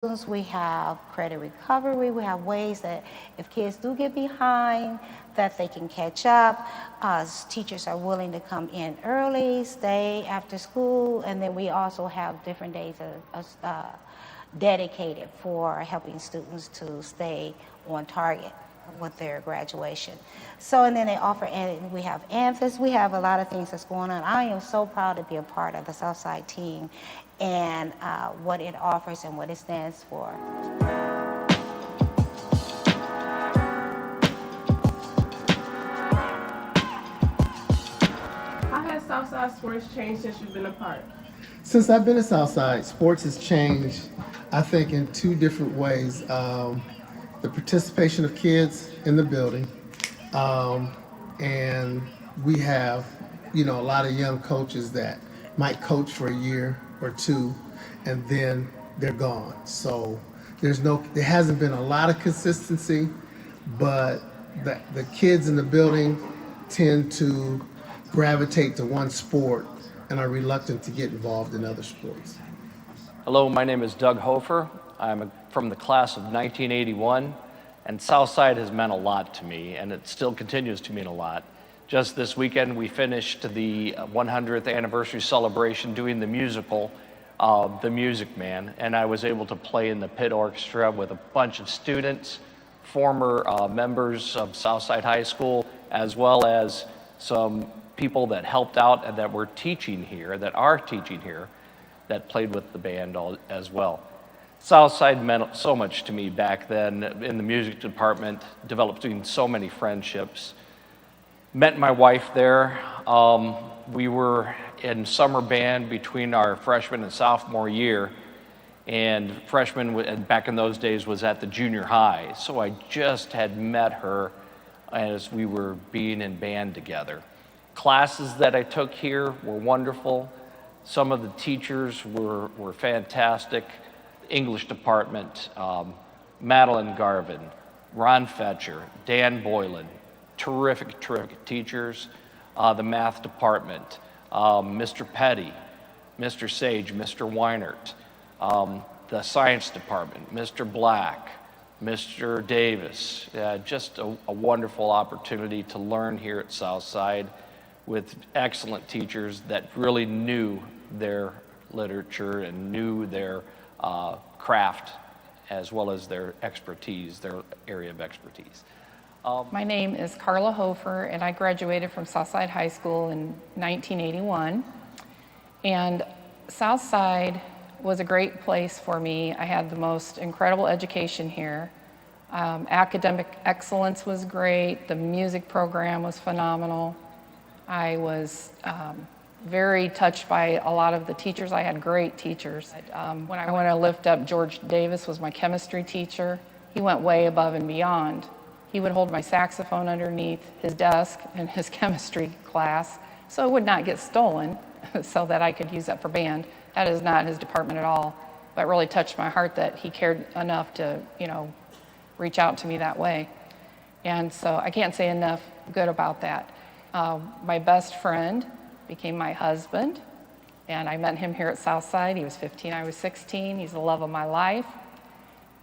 We have credit recovery. We have ways that if kids do get behind, that they can catch up. Teachers are willing to come in early, stay after school, and then we also have different days dedicated for helping students to stay on target with their graduation. So, and then they offer, and we have Anthems. We have a lot of things that's going on. I am so proud to be a part of the Southside team and what it offers and what it stands for. How has Southside sports changed since you've been a part? Since I've been at Southside, sports has changed, I think, in two different ways. The participation of kids in the building, and we have, a lot of young coaches that might coach for a year or two, and then they're gone. So there hasn't been a lot of consistency, but the kids in the building tend to gravitate to one sport and are reluctant to get involved in other sports. Hello, my name is Doug Hofer. I'm from the class of 1981, and Southside has meant a lot to me, and it still continues to mean a lot. Just this weekend, we finished the 100th anniversary celebration doing the musical, The Music Man, and I was able to play in the pit orchestra with a bunch of students, former members of Southside High School, as well as some people that helped out and that were teaching here, that are teaching here, that played with the band as well. Southside meant so much to me back then in the music department, developing so many friendships. Met my wife there. We were in summer band between our freshman and sophomore year, and freshman back in those days was at the junior high, so I just had met her as we were being in band together. Classes that I took here were wonderful. Some of the teachers were fantastic. English department, Madeline Garvin, Ron Fetcher, Dan Boylan, terrific teachers. The math department, Mr. Petty, Mr. Sage, Mr. Weinert. The science department, Mr. Black, Mr. Davis. Just a wonderful opportunity to learn here at Southside with excellent teachers that really knew their literature and knew their craft as well as their expertise, their area of expertise. My name is Carla Hofer, and I graduated from Southside High School in 1981. And Southside was a great place for me. I had the most incredible education here. Academic excellence was great. The music program was phenomenal. I was very touched by a lot of the teachers. I had great teachers. When I want to lift up, George Davis was my chemistry teacher. He went way above and beyond. He would hold my saxophone underneath his desk in his chemistry class so it would not get stolen so that I could use that for band. That is not his department at all, but it really touched my heart that he cared enough to, reach out to me that way. And so I can't say enough good about that. My best friend became my husband, and I met him here at Southside. He was 15, I was 16. He's the love of my life.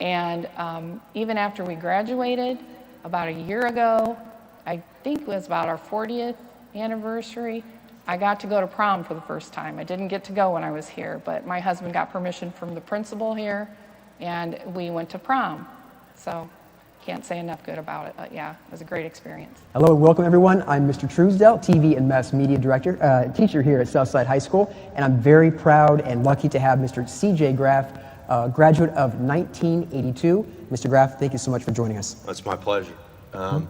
And even after we graduated, about a year ago, I think it was about our 40th anniversary, I got to go to prom for the first time. I didn't get to go when I was here, but my husband got permission from the principal here, and we went to prom. So can't say enough good about it, but yeah, it was a great experience. Hello and welcome everyone. I'm Mr. Truesdell, TV and Mass Media Director, teacher here at Southside High School, and I'm very proud and lucky to have Mr. C.J. Graff, graduate of 1982. Mr. Graff, thank you so much for joining us. That's my pleasure. I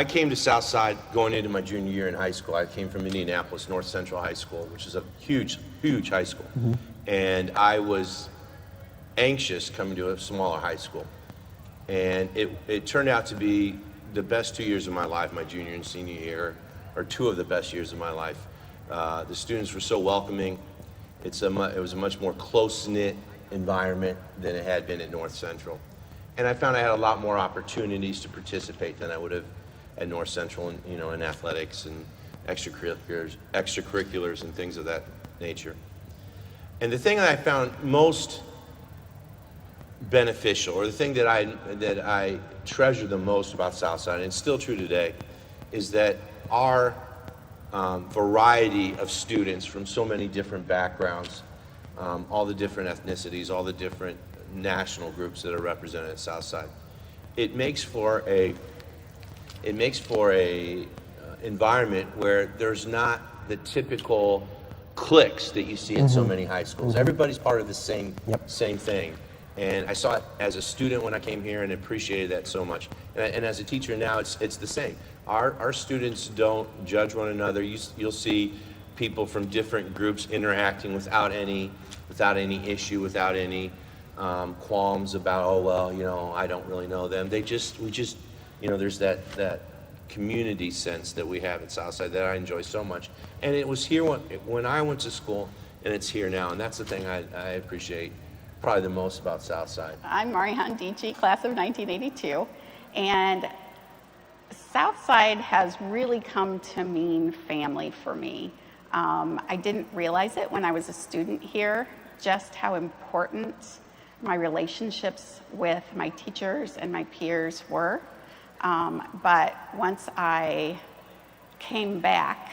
came to Southside going into my junior year in high school. I came from Indianapolis, North Central High School, which is a huge high school. Mm-hmm. And I was anxious coming to a smaller high school. And it turned out to be the best 2 years of my life. My junior and senior year are two of the best years of my life. The students were so welcoming. It was a much more close-knit environment than it had been at North Central. And I found I had a lot more opportunities to participate than I would have at North Central, in athletics and extracurriculars and things of that nature. And the thing that I found most beneficial, or the thing that I treasure the most about Southside, and it's still true today, is that our variety of students from so many different backgrounds, all the different ethnicities, all the different national groups that are represented at Southside, it makes for a environment where there's not the typical cliques that you see in so many high schools. Everybody's part of the same thing. And I saw it as a student when I came here and appreciated that so much. And as a teacher now, it's the same. Our students don't judge one another. You'll see people from different groups interacting without any issue, without any qualms about, oh, well, you know, I don't really know them. We just, you know, there's that community sense that we have at Southside that I enjoy so much. And it was here when I went to school, and it's here now. And that's the thing I appreciate probably the most about Southside. I'm Marihan Dici, class of 1982, and Southside has really come to mean family for me. I didn't realize it when I was a student here, just how important my relationships with my teachers and my peers were. But once I came back,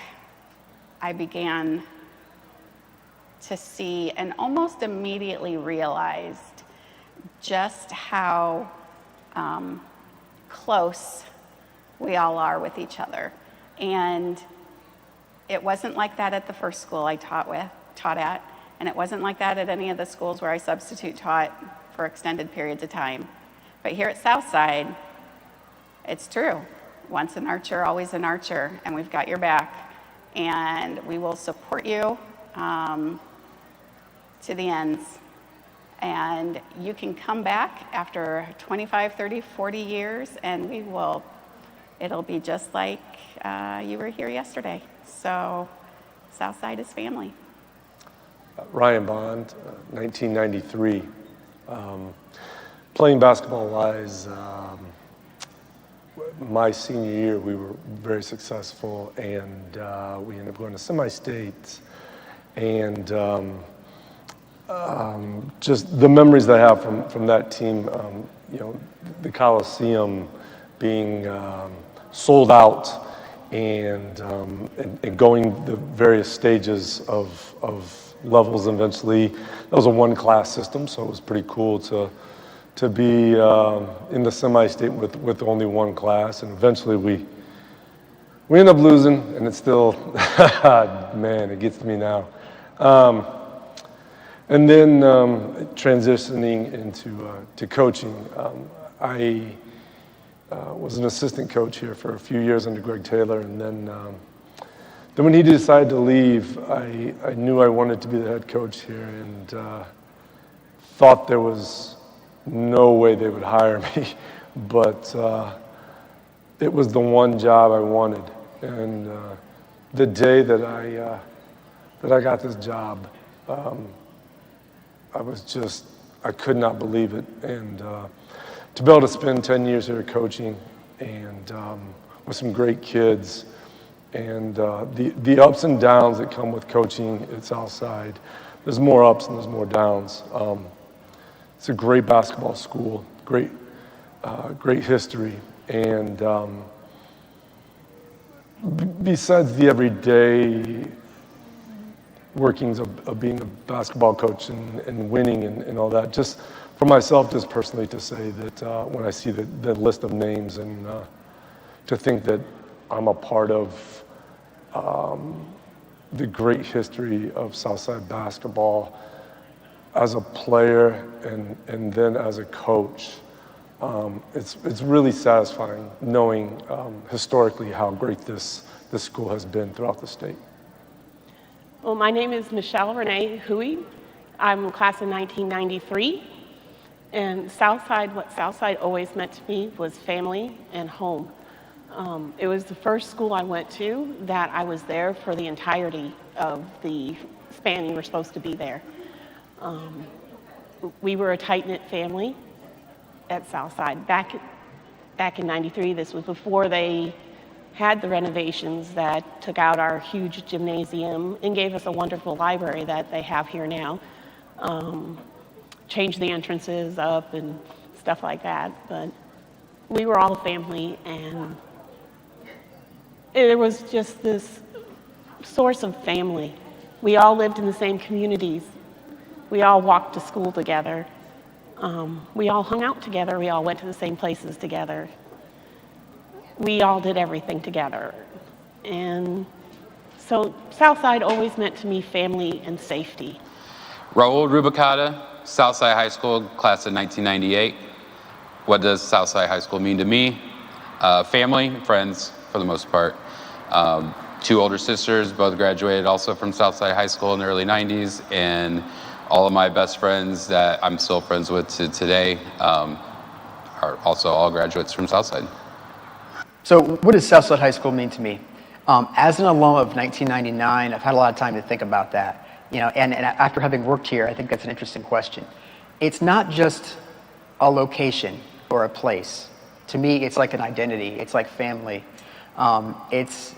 I began to see and almost immediately realized just how close we all are with each other. And it wasn't like that at the first school I taught at, and it wasn't like that at any of the schools where I substitute taught for extended periods of time. But here at Southside, it's true. Once an archer, always an archer, and we've got your back. And we will support you to the ends. And you can come back after 25, 30, 40 years, and it'll be just like you were here yesterday. So Southside is family. Ryan Bond, 1993. Playing basketball-wise, my senior year, we were very successful, and we ended up going to semi-states. And just the memories that I have from that team, you know, the Coliseum being sold out, and going the various stages of levels eventually. That was a one-class system, so it was pretty cool to be in the semi-state with only one class, and eventually we end up losing, and it's still, man, it gets to me now. And then transitioning into coaching. I was an assistant coach here for a few years under Greg Taylor, and then when he decided to leave, I knew I wanted to be the head coach here, and thought there was no way they would hire me, but it was the one job I wanted. And the day that I got this job, I could not believe it. And to be able to spend 10 years here coaching, and with some great kids, and the ups and downs that come with coaching at Southside, there's more ups and there's more downs. It's a great basketball school, great history, and besides the everyday workings of being a basketball coach and winning and all that, just for myself, just personally to say that when I see the list of names, and to think that I'm a part of the great history of Southside basketball as a player and then as a coach, it's really satisfying knowing historically how great this school has been throughout the state. Well, my name is Michelle Renee Huey. I'm class of 1993. And Southside, what Southside always meant to me was family and home. It was the first school I went to that I was there for the entirety of the span you were supposed to be there. We were a tight-knit family at Southside. Back in 93, this was before they had the renovations that took out our huge gymnasium and gave us a wonderful library that they have here now. change the entrances up and stuff like that. But we were all a family, and it was just this source of family. We all lived in the same communities. We all walked to school together. We all hung out together. We all went to the same places together. We all did everything together. And so Southside always meant to me family and safety. Raul Rubicata, Southside High School, class of 1998. What does Southside High School mean to me? Family, friends, for the most part. 2 older sisters, both graduated also from Southside High School in the early 90s, and all of my best friends that I'm still friends with to today are also all graduates from Southside. So what does Southside High School mean to me? As an alum of 1999, I've had a lot of time to think about that. And after having worked here, I think that's an interesting question. It's not just a location or a place. To me, it's like an identity. It's like family. It's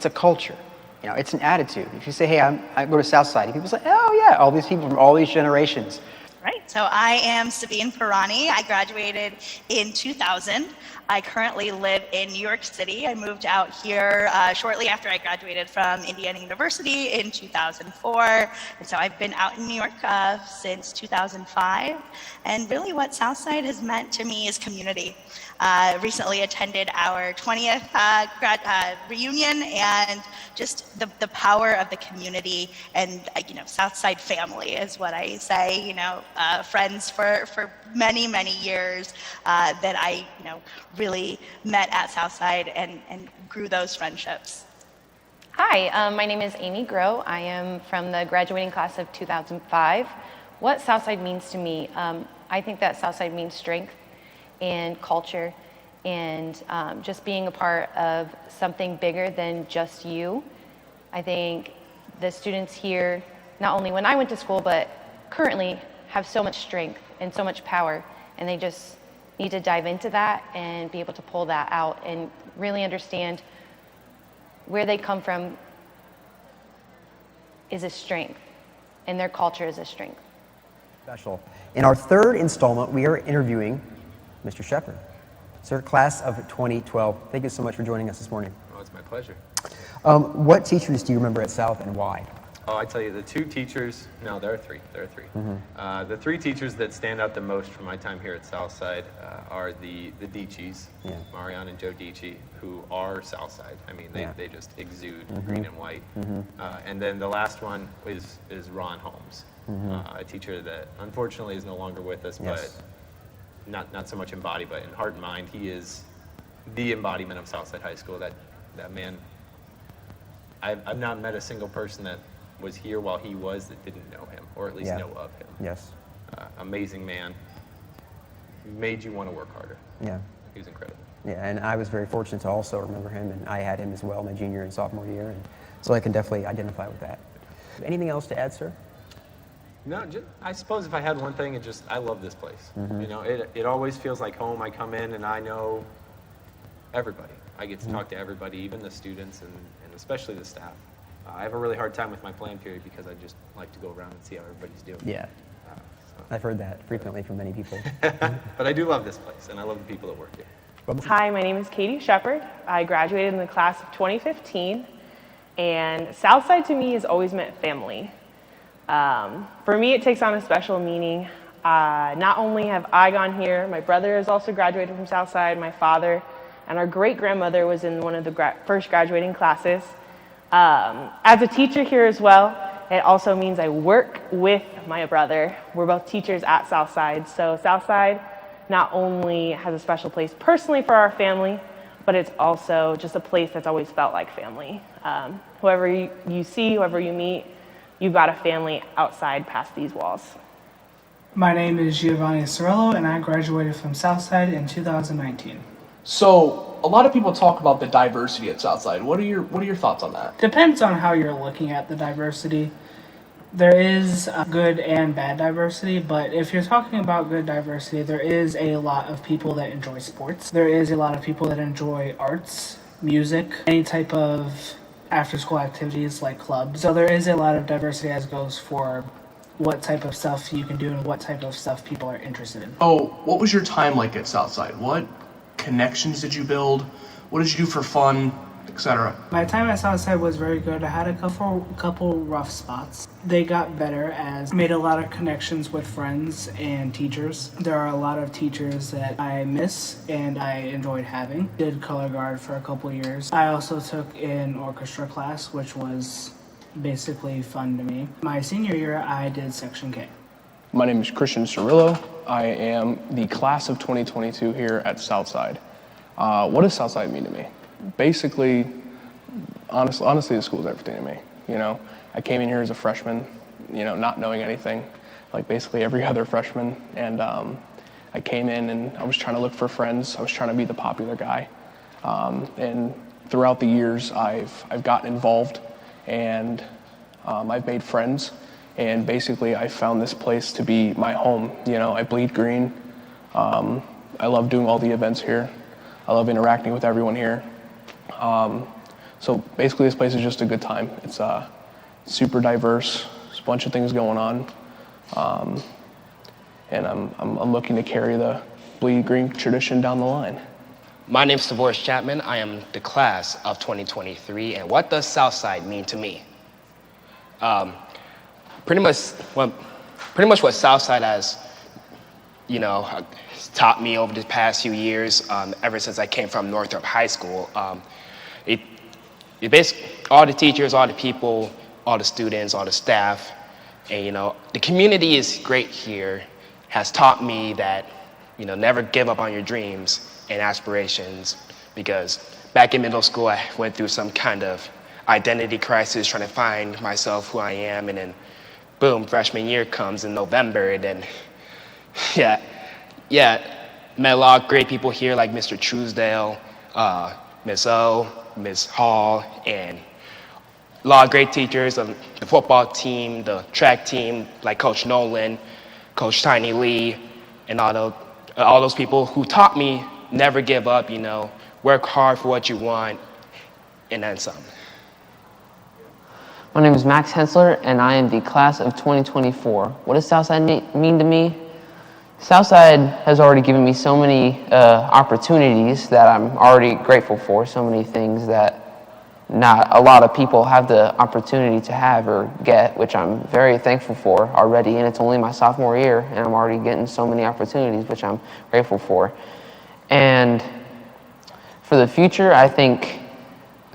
a culture. It's an attitude. If you say, hey, I go to Southside, people say, oh yeah, all these people from all these generations. Right, so I am Sabine Pirani. I graduated in 2000. I currently live in New York City. I moved out here shortly after I graduated from Indiana University in 2004. And so I've been out in New York since 2005. And really what Southside has meant to me is community. Recently attended our 20th reunion, and just the power of the community and Southside family is what I say. Friends for many years that I really met at Southside and grew those friendships. Hi, my name is Amy Groh. I am from the graduating class of 2005. What Southside means to me, I think that Southside means strength and culture and just being a part of something bigger than just you. I think the students here, not only when I went to school, but currently have so much strength and so much power, and they just need to dive into that and be able to pull that out and really understand where they come from is a strength, and their culture is a strength. Special. In our third installment, we are interviewing Mr. Shepard. Sir, class of 2012. Thank you so much for joining us this morning. Oh, it's my pleasure. What teachers do you remember at South and why? Oh, I tell you, the 2 teachers, no, there are 3. Mm-hmm. The 3 teachers that stand out the most from my time here at Southside are the Dichis, Marianne and Joe Dichi, who are Southside. I mean, they just exude green and white. And then the last one is Ron Holmes, a teacher that unfortunately is no longer with us, but not so much in body, but in heart and mind. He is the embodiment of Southside High School. That man, I've not met a single person that was here while he was that didn't know him, or at least know of him. Yes. Amazing man. Made you want to work harder. Yeah. He was incredible. Yeah, and I was very fortunate to also remember him, and I had him as well my junior and sophomore year, and so I can definitely identify with that. Anything else to add, sir? No, I suppose if I had one thing, I love this place. It always feels like home. I come in and I know everybody. I get to talk to everybody, even the students and especially the staff. I have a really hard time with my plan period because I just like to go around and see how everybody's doing. Yeah. I've heard that frequently from many people. But I do love this place, and I love the people that work here. Hi, my name is Katie Shepard. I graduated in the class of 2015, and Southside to me has always meant family. For me, it takes on a special meaning. Not only have I gone here, my brother has also graduated from Southside, my father, and our great-grandmother was in one of the first graduating classes. As a teacher here as well, it also means I work with my brother. We're both teachers at Southside, so Southside not only has a special place personally for our family, but it's also just a place that's always felt like family. Whoever you see, whoever you meet, you've got a family outside past these walls. My name is Giovanni Sorello, and I graduated from Southside in 2019. So a lot of people talk about the diversity at Southside. What are your thoughts on that? Depends on how you're looking at the diversity. There is good and bad diversity, but if you're talking about good diversity, there is a lot of people that enjoy sports. There is a lot of people that enjoy arts, music, any type of after-school activities like clubs. So there is a lot of diversity as goes for what type of stuff you can do and what type of stuff people are interested in. Oh, what was your time like at Southside? What connections did you build? What did you do for fun, etc.? My time at Southside was very good. I had a couple rough spots. They got better as I made a lot of connections with friends and teachers. There are a lot of teachers that I miss and I enjoyed having. Did color guard for a couple years. I also took an orchestra class, which was basically fun to me. My senior year, I did Section K. My name is Christian Cirillo. I am the class of 2022 here at Southside. What does Southside mean to me? Basically, honestly, the school is everything to me. You know, I came in here as a freshman, you know, not knowing anything, like basically every other freshman. And I came in and I was trying to look for friends. I was trying to be the popular guy. And throughout the years, I've gotten involved and I've made friends. And basically, I found this place to be my home. You know, I bleed green. I love doing all the events here. I love interacting with everyone here. So basically, this place is just a good time. It's super diverse. There's a bunch of things going on. And I'm looking to carry the bleed green tradition down the line. My name is Chapman. I am the class of 2023. And what does Southside mean to me? Pretty much what Southside has, you know, taught me over the past few years, ever since I came from Northrop High School. It basically, all the teachers, all the people, all the students, all the staff, and, you know, the community is great here, has taught me that, you know, never give up on your dreams and aspirations, because back in middle school, I went through some kind of identity crisis, trying to find myself, who I am, and then boom, freshman year comes in November, and then, met a lot of great people here, like Mr. Truesdale, Miss O, Miss Hall, and a lot of great teachers, the football team, the track team, like Coach Nolan, Coach Tiny Lee, and all those people who taught me never give up, you know, work hard for what you want, and then some. My name is Max Hensler, and I am the class of 2024. What does Southside mean to me? Southside has already given me so many opportunities that I'm already grateful for, so many things that not a lot of people have the opportunity to have or get, which I'm very thankful for already, and it's only my sophomore year, and I'm already getting so many opportunities, which I'm grateful for. And for the future, I think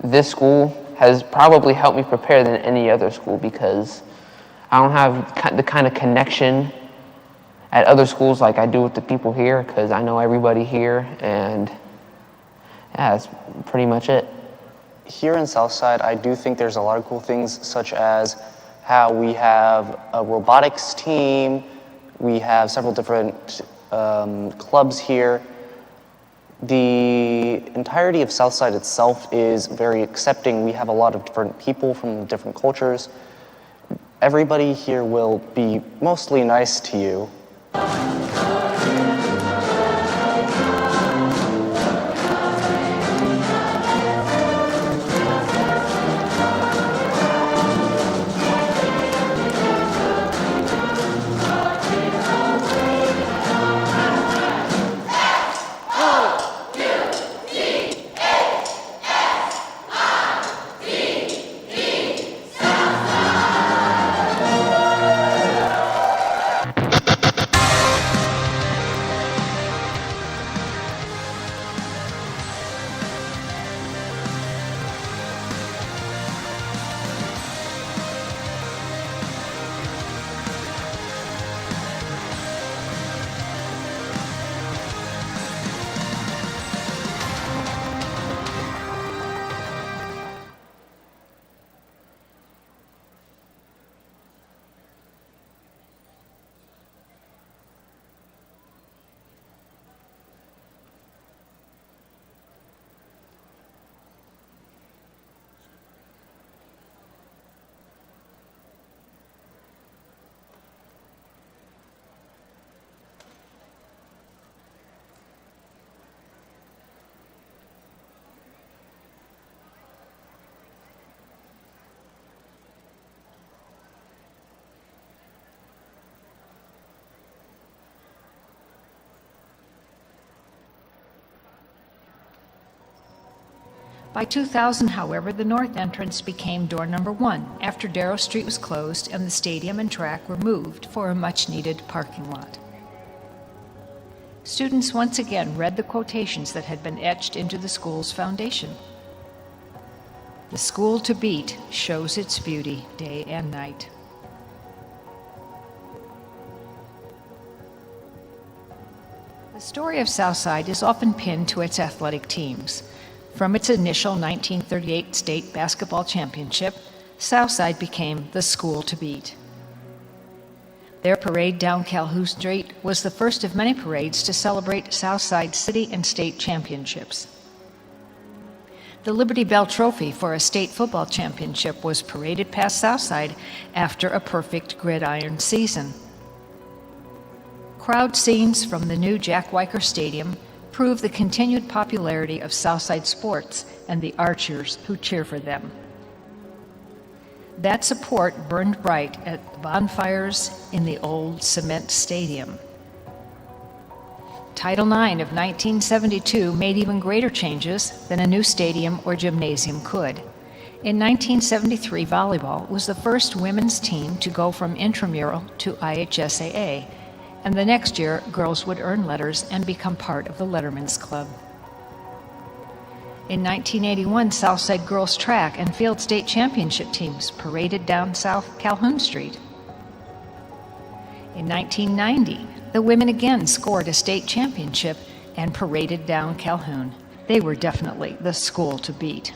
this school has probably helped me prepare than any other school, because I don't have the kind of connection at other schools like I do with the people here, because I know everybody here, and yeah, that's pretty much it. Here in Southside, I do think there's a lot of cool things, such as how we have a robotics team, we have several different clubs here. The entirety of Southside itself is very accepting. We have a lot of different people from different cultures. Everybody here will be mostly nice to you. By 2000, however, the north entrance became door number 1 after Darrow Street was closed and the stadium and track were moved for a much-needed parking lot. Students once again read the quotations that had been etched into the school's foundation. The school to beat shows its beauty day and night. The story of Southside is often pinned to its athletic teams. From its initial 1938 state basketball championship, Southside became the school to beat. Their parade down Calhoun Street was the first of many parades to celebrate Southside city and state championships. The Liberty Bell Trophy for a state football championship was paraded past Southside after a perfect gridiron season. Crowd scenes from the new Jack Weicker Stadium prove the continued popularity of Southside sports and the archers who cheer for them. That support burned bright at the bonfires in the old cement stadium. Title IX of 1972 made even greater changes than a new stadium or gymnasium could. In 1973, volleyball was the first women's team to go from intramural to IHSAA, and the next year, girls would earn letters and become part of the Letterman's Club. In 1981, Southside girls track and field state championship teams paraded down South Calhoun Street. In 1990, the women again scored a state championship and paraded down Calhoun. They were definitely the school to beat.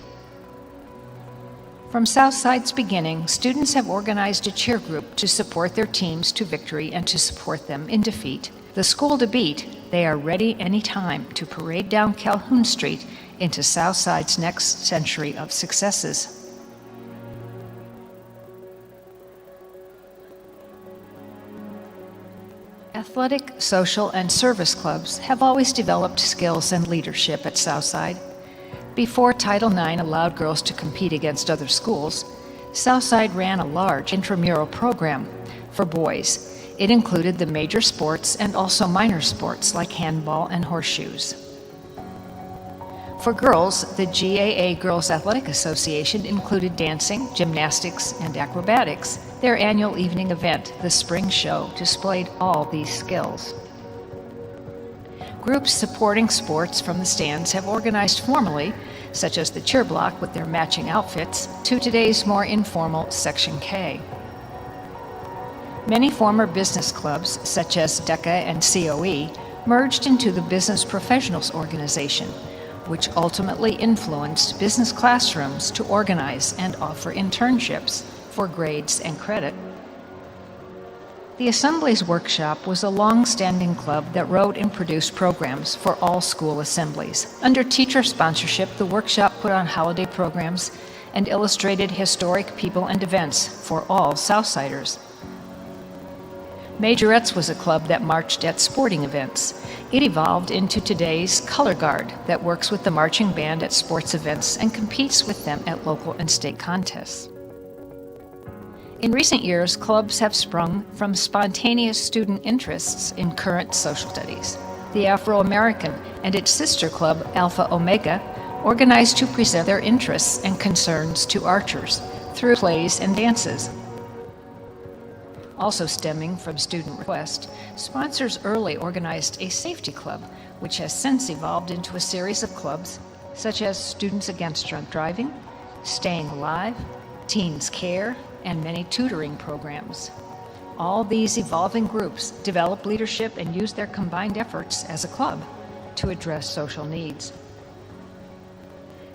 From Southside's beginning, students have organized a cheer group to support their teams to victory and to support them in defeat. The school to beat, they are ready anytime to parade down Calhoun Street into Southside's next century of successes. Athletic, social, and service clubs have always developed skills and leadership at Southside. Before Title IX allowed girls to compete against other schools, Southside ran a large intramural program for boys. It included the major sports and also minor sports like handball and horseshoes. For girls, the GAA Girls Athletic Association included dancing, gymnastics, and acrobatics. Their annual evening event, the Spring Show, displayed all these skills. Groups supporting sports from the stands have organized formally, such as the cheer block with their matching outfits, to today's more informal Section K. Many former business clubs, such as DECA and COE, merged into the Business Professionals Organization, which ultimately influenced business classrooms to organize and offer internships for grades and credit. The Assemblies Workshop was a long-standing club that wrote and produced programs for all school assemblies. Under teacher sponsorship, the workshop put on holiday programs and illustrated historic people and events for all Southsiders. Majorettes was a club that marched at sporting events. It evolved into today's Color Guard that works with the marching band at sports events and competes with them at local and state contests. In recent years, clubs have sprung from spontaneous student interests in current social studies. The Afro-American and its sister club, Alpha Omega, organized to present their interests and concerns to archers through plays and dances. Also stemming from student request, sponsors early organized a safety club, which has since evolved into a series of clubs such as Students Against Drunk Driving, Staying Alive, Teens Care, and many tutoring programs. All these evolving groups develop leadership and use their combined efforts as a club to address social needs.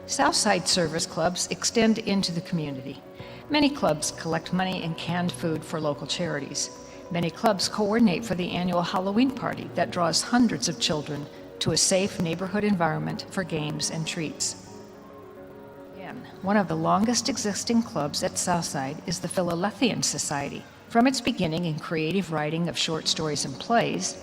Southside service clubs extend into the community. Many clubs collect money and canned food for local charities. Many clubs coordinate for the annual Halloween party that draws hundreds of children to a safe neighborhood environment for games and treats. One of the longest existing clubs at Southside is the Philalethian Society. From its beginning in creative writing of short stories and plays,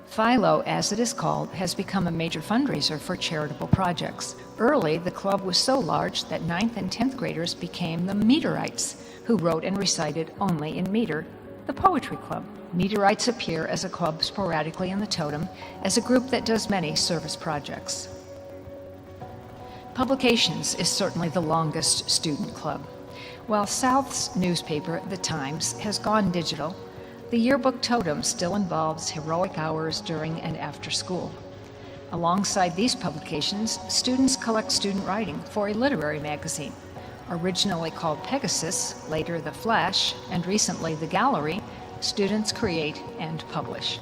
Philo, as it is called, has become a major fundraiser for charitable projects. Early, the club was so large that 9th and 10th graders became the Meterites, who wrote and recited only in meter, the Poetry Club. Meterites appear as a club sporadically in the totem, as a group that does many service projects. Publications is certainly the longest student club. While South's newspaper, The Times, has gone digital, the yearbook totem still involves heroic hours during and after school. Alongside these publications, students collect student writing for a literary magazine. Originally called Pegasus, later The Flash, and recently The Gallery, students create and publish.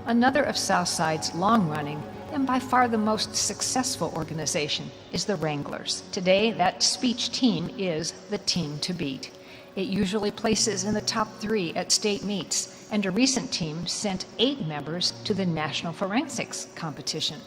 Another of Southside's long-running and by far the most successful organization is the Wranglers. Today, that speech team is the team to beat. It usually places in the top 3 at state meets, and a recent team sent 8 members to the National Forensics competition.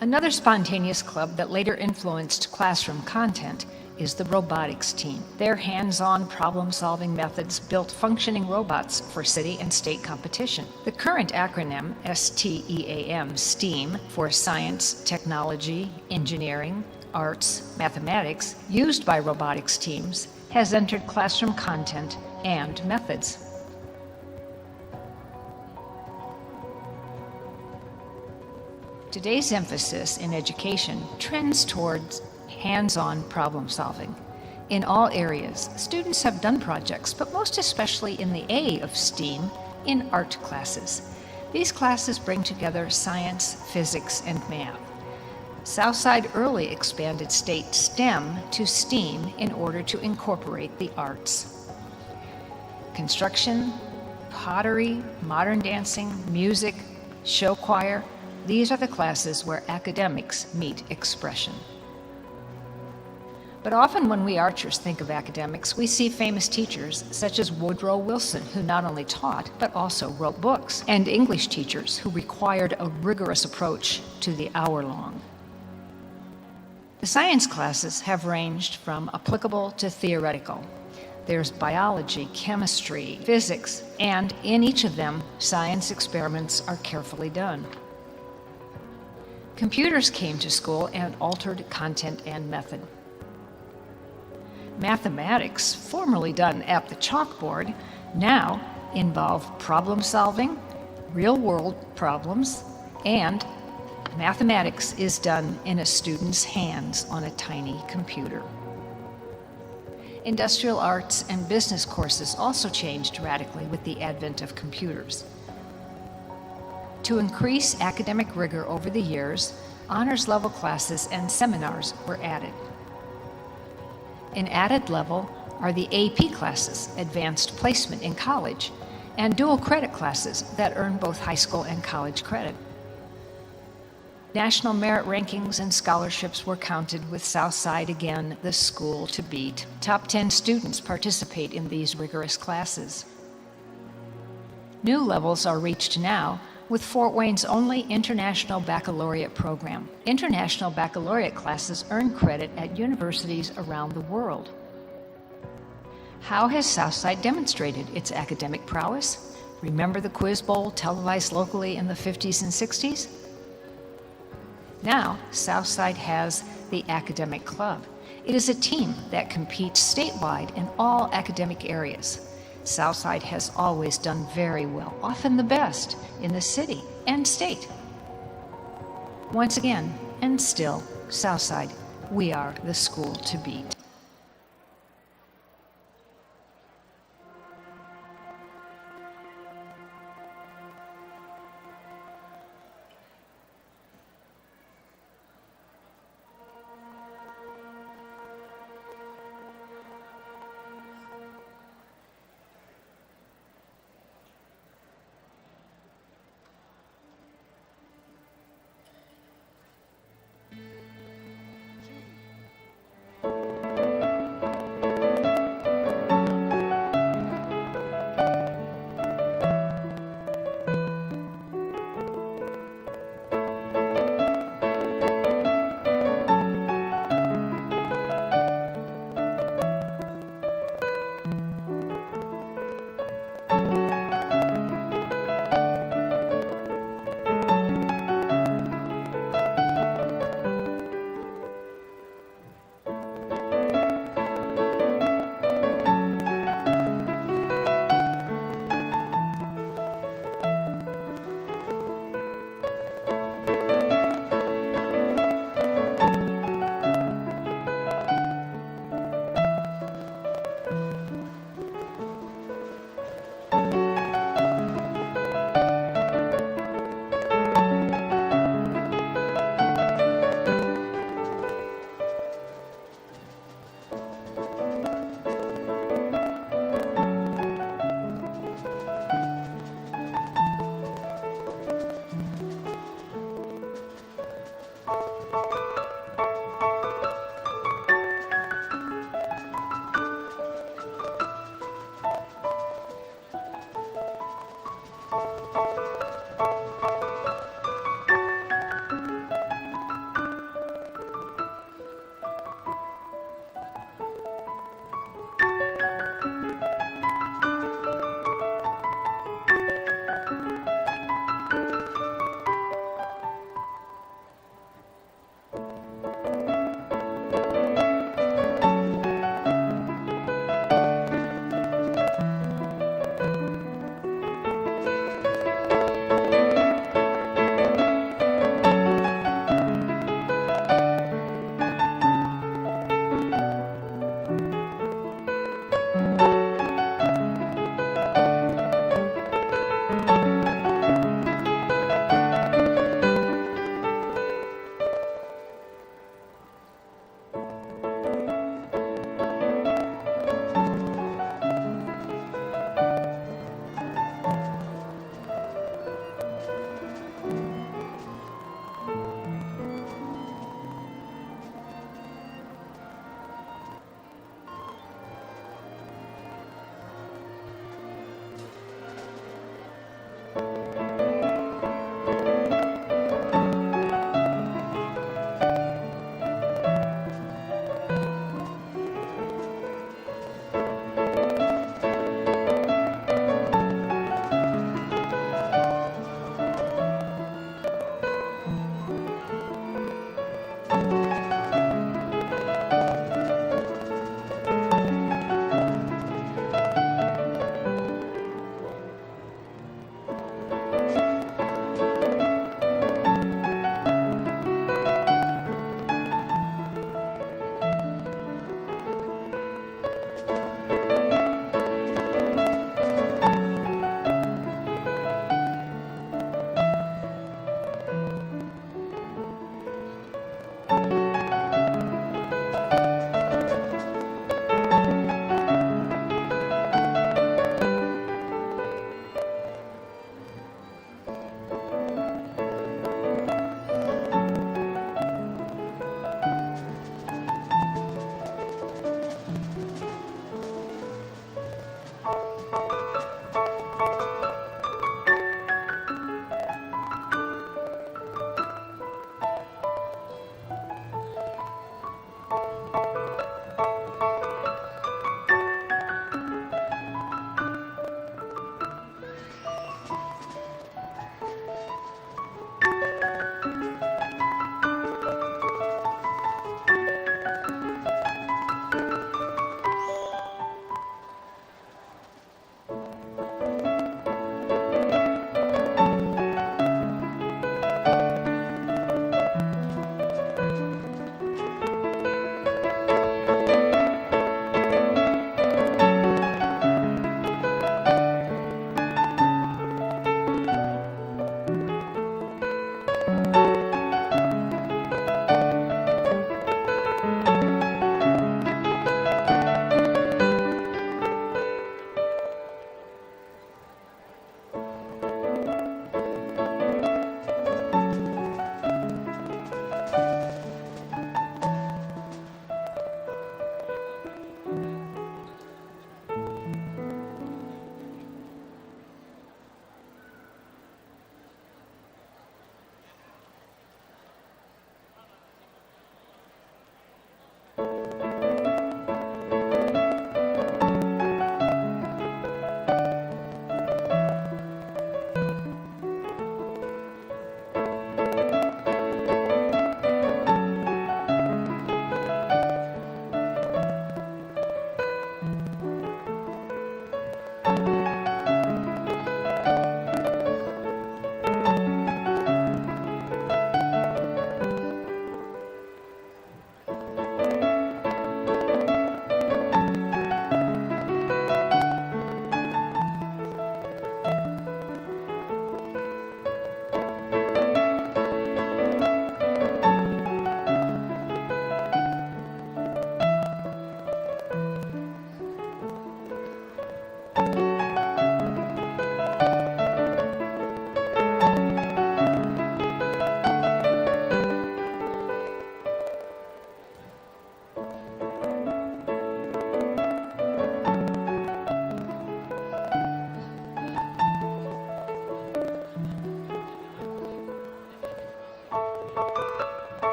Another spontaneous club that later influenced classroom content is the Robotics Team. Their hands-on problem-solving methods built functioning robots for city and state competition. The current acronym, STEAM, STEAM, for Science, Technology, Engineering, Arts, Mathematics, used by robotics teams, has entered classroom content and methods. Today's emphasis in education trends towards hands-on problem solving. In all areas, students have done projects, but most especially in the A of STEAM, in art classes. These classes bring together science, physics, and math. Southside early expanded state STEM to STEAM in order to incorporate the arts. Construction, pottery, modern dancing, music, show choir, these are the classes where academics meet expression. But often when we archers think of academics, we see famous teachers such as Woodrow Wilson, who not only taught, but also wrote books, and English teachers who required a rigorous approach to the hour-long. The science classes have ranged from applicable to theoretical. There's biology, chemistry, physics, and in each of them, science experiments are carefully done. Computers came to school and altered content and method. Mathematics, formerly done at the chalkboard, now involve problem solving, real-world problems, and mathematics is done in a student's hands on a tiny computer. Industrial arts and business courses also changed radically with the advent of computers. To increase academic rigor over the years, honors level classes and seminars were added. An added level are the AP classes, Advanced Placement in College, and dual credit classes that earn both high school and college credit. National merit rankings and scholarships were counted, with Southside again the school to beat. Top 10 students participate in these rigorous classes. New levels are reached now with Fort Wayne's only International Baccalaureate program. International Baccalaureate classes earn credit at universities around the world. How has Southside demonstrated its academic prowess? Remember the Quiz Bowl televised locally in the 50s and 60s? Now, Southside has the Academic Club. It is a team that competes statewide in all academic areas. Southside has always done very well, often the best, in the city and state. Once again, and still, Southside, we are the school to beat.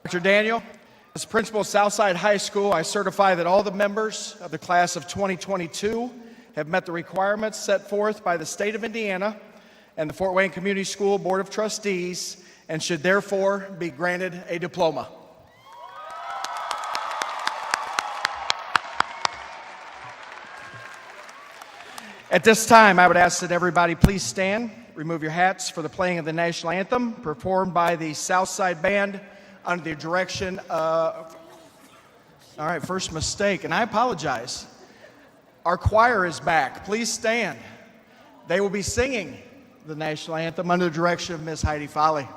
Dr. Daniel, as principal of Southside High School, I certify that all the members of the class of 2022 have met the requirements set forth by the state of Indiana and the Fort Wayne Community School Board of Trustees and should therefore be granted a diploma. At this time, I would ask that everybody please stand, remove your hats for the playing of the national anthem performed by the Southside Band under the direction of, all right, first mistake, and I apologize. Our choir is back. Please stand. They will be singing the national anthem under the direction of Ms. Heidi Foley.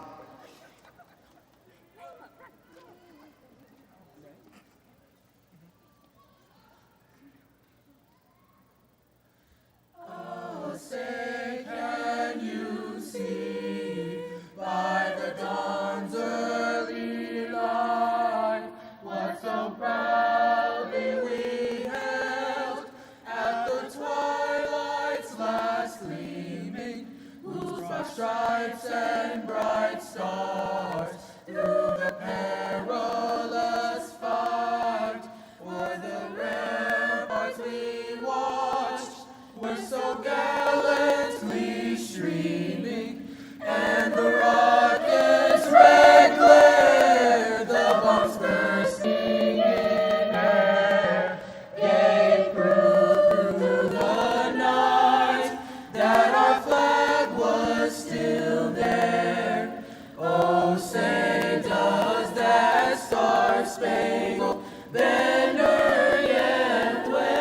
Stripes and bright stars through the perilous fight. For the ramparts we watched were so gallantly streaming, and the rockets' red glare, the bombs bursting in air, gave proof through the night that our flag was still there. Oh, say does that star-spangled banner yet wave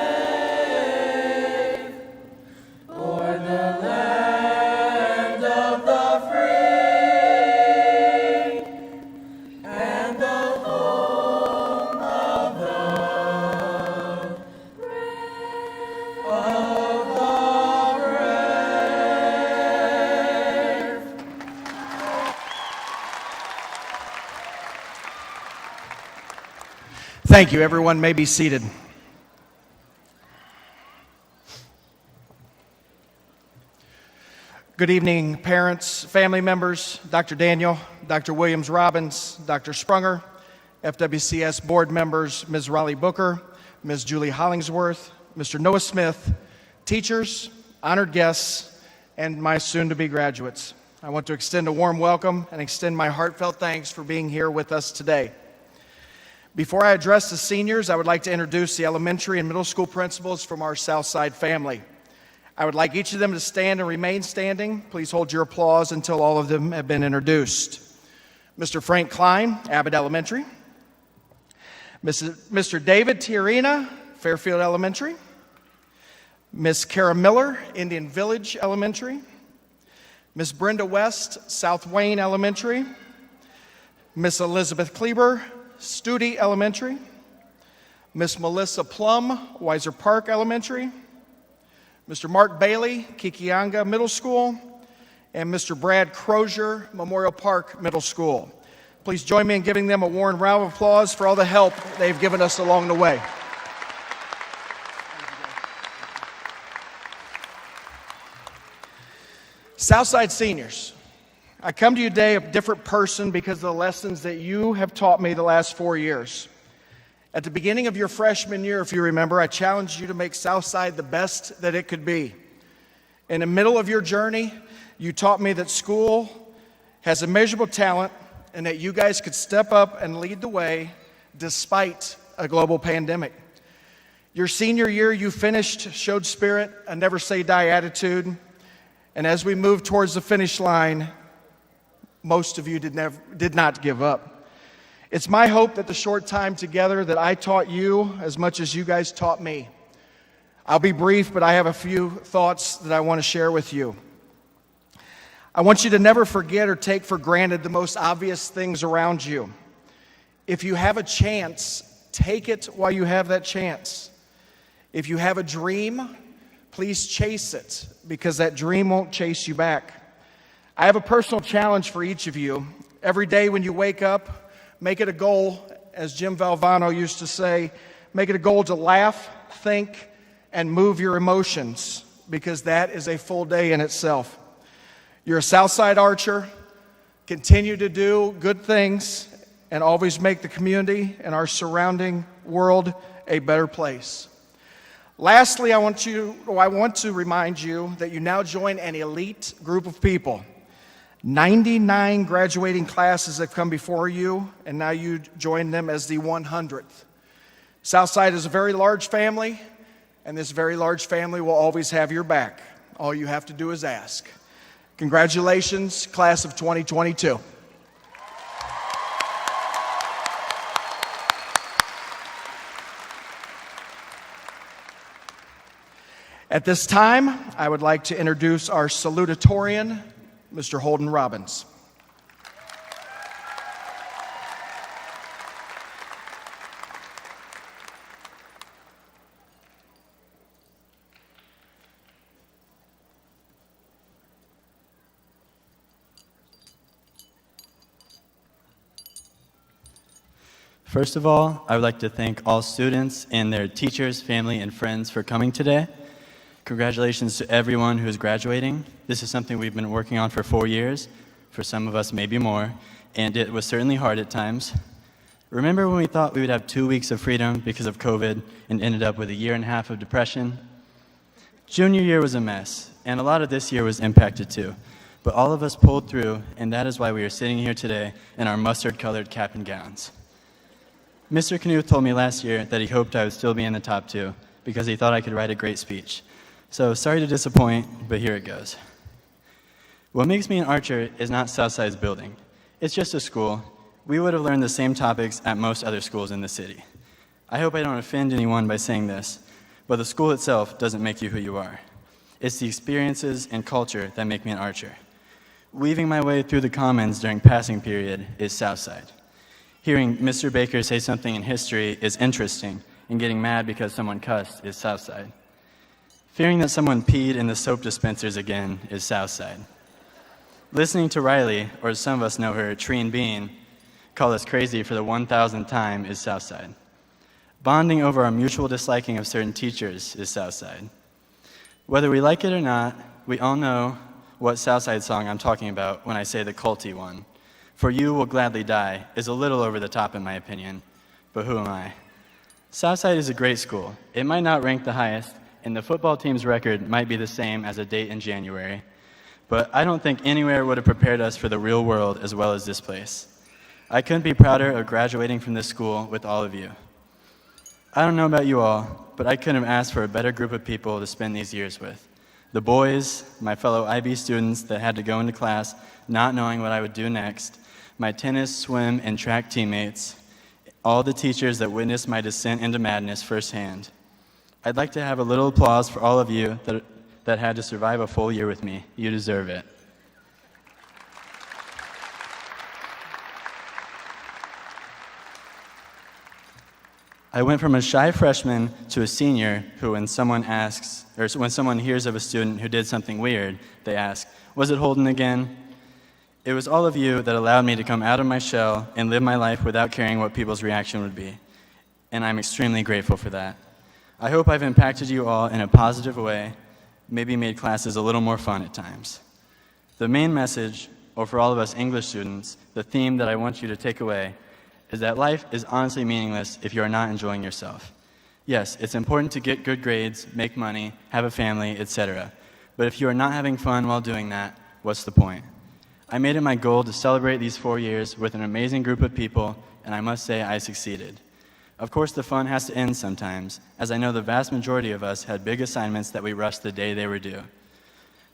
o'er the land of the free and the home of the Thank you. Everyone may be seated. Good evening, parents, family members, Dr. Daniel, Dr. Williams Robbins, Dr. Sprunger, FWCS board members, Ms. Raleigh Booker, Ms. Julie Hollingsworth, Mr. Noah Smith, teachers, honored guests, and my soon-to-be graduates. I want to extend a warm welcome and extend my heartfelt thanks for being here with us today. Before I address the seniors, I would like to introduce the elementary and middle school principals from our Southside family. I would like each of them to stand and remain standing. Please hold your applause until all of them have been introduced. Mr. Frank Klein, Abbott Elementary. Mr. David Tiarina, Fairfield Elementary. Ms. Kara Miller, Indian Village Elementary. Ms. Brenda West, South Wayne Elementary. Ms. Elizabeth Kleber, Studi Elementary. Ms. Melissa Plum, Weiser Park Elementary. Mr. Mark Bailey, Kikianga Middle School. And Mr. Brad Crozier, Memorial Park Middle School. Please join me in giving them a warm round of applause for all the help they've given us along the way. Southside seniors, I come to you today a different person because of the lessons that you have taught me the last 4 years. At the beginning of your freshman year, if you remember, I challenged you to make Southside the best that it could be. In the middle of your journey, you taught me that school has immeasurable talent and that you guys could step up and lead the way despite a global pandemic. Your senior year, you finished, showed spirit, a never say die attitude. And as we moved towards the finish line, most of you did not give up. It's my hope that the short time together that I taught you as much as you guys taught me. I'll be brief, but I have a few thoughts that I want to share with you. I want you to never forget or take for granted the most obvious things around you. If you have a chance, take it while you have that chance. If you have a dream, please chase it, because that dream won't chase you back. I have a personal challenge for each of you. Every day when you wake up, make it a goal, as Jim Valvano used to say, make it a goal to laugh, think, and move your emotions, because that is a full day in itself. You're a Southside Archer. Continue to do good things and always make the community and our surrounding world a better place. Lastly, I want to remind you that you now join an elite group of people. 99 graduating classes have come before you, and now you join them as the 100th. Southside is a very large family, and this very large family will always have your back. All you have to do is ask. Congratulations, class of 2022. At this time, I would like to introduce our Salutatorian, Mr. Holden Robbins. First of all, I would like to thank all students and their teachers, family, and friends for coming today. Congratulations to everyone who is graduating. This is something we've been working on for 4 years, for some of us maybe more, and it was certainly hard at times. Remember when we thought we would have 2 weeks of freedom because of COVID and ended up with a year and a half of depression? Junior year was a mess, and a lot of this year was impacted too. But all of us pulled through, and that is why we are sitting here today in our mustard-colored cap and gowns. Mr. Knuth told me last year that he hoped I would still be in the top 2 because he thought I could write a great speech. So sorry to disappoint, but here it goes. What makes me an archer is not Southside's building. It's just a school. We would have learned the same topics at most other schools in the city. I hope I don't offend anyone by saying this, but the school itself doesn't make you who you are. It's the experiences and culture that make me an archer. Weaving my way through the commons during passing period is Southside. Hearing Mr. Baker say something in history is interesting, and getting mad because someone cussed is Southside. Fearing that someone peed in the soap dispensers again is Southside. Listening to Riley, or as some of us know her, Treen Bean, call us crazy for the 1,000th time is Southside. Bonding over our mutual disliking of certain teachers is Southside. Whether we like it or not, we all know what Southside song I'm talking about when I say the culty one. For You Will Gladly Die is a little over the top in my opinion, but who am I? Southside is a great school. It might not rank the highest, and the football team's record might be the same as a date in January. But I don't think anywhere would have prepared us for the real world as well as this place. I couldn't be prouder of graduating from this school with all of you. I don't know about you all, but I couldn't have asked for a better group of people to spend these years with. The boys, my fellow IB students that had to go into class not knowing what I would do next, my tennis, swim, and track teammates, all the teachers that witnessed my descent into madness firsthand. I'd like to have a little applause for all of you that had to survive a full year with me. You deserve it. I went from a shy freshman to a senior who, when someone hears of a student who did something weird, they ask, "Was it Holden again?" It was all of you that allowed me to come out of my shell and live my life without caring what people's reaction would be. And I'm extremely grateful for that. I hope I've impacted you all in a positive way, maybe made classes a little more fun at times. The main message, or for all of us English students, the theme that I want you to take away, is that life is honestly meaningless if you are not enjoying yourself. Yes, it's important to get good grades, make money, have a family, etc. But if you are not having fun while doing that, what's the point? I made it my goal to celebrate these 4 years with an amazing group of people, and I must say I succeeded. Of course, the fun has to end sometimes, as I know the vast majority of us had big assignments that we rushed the day they were due.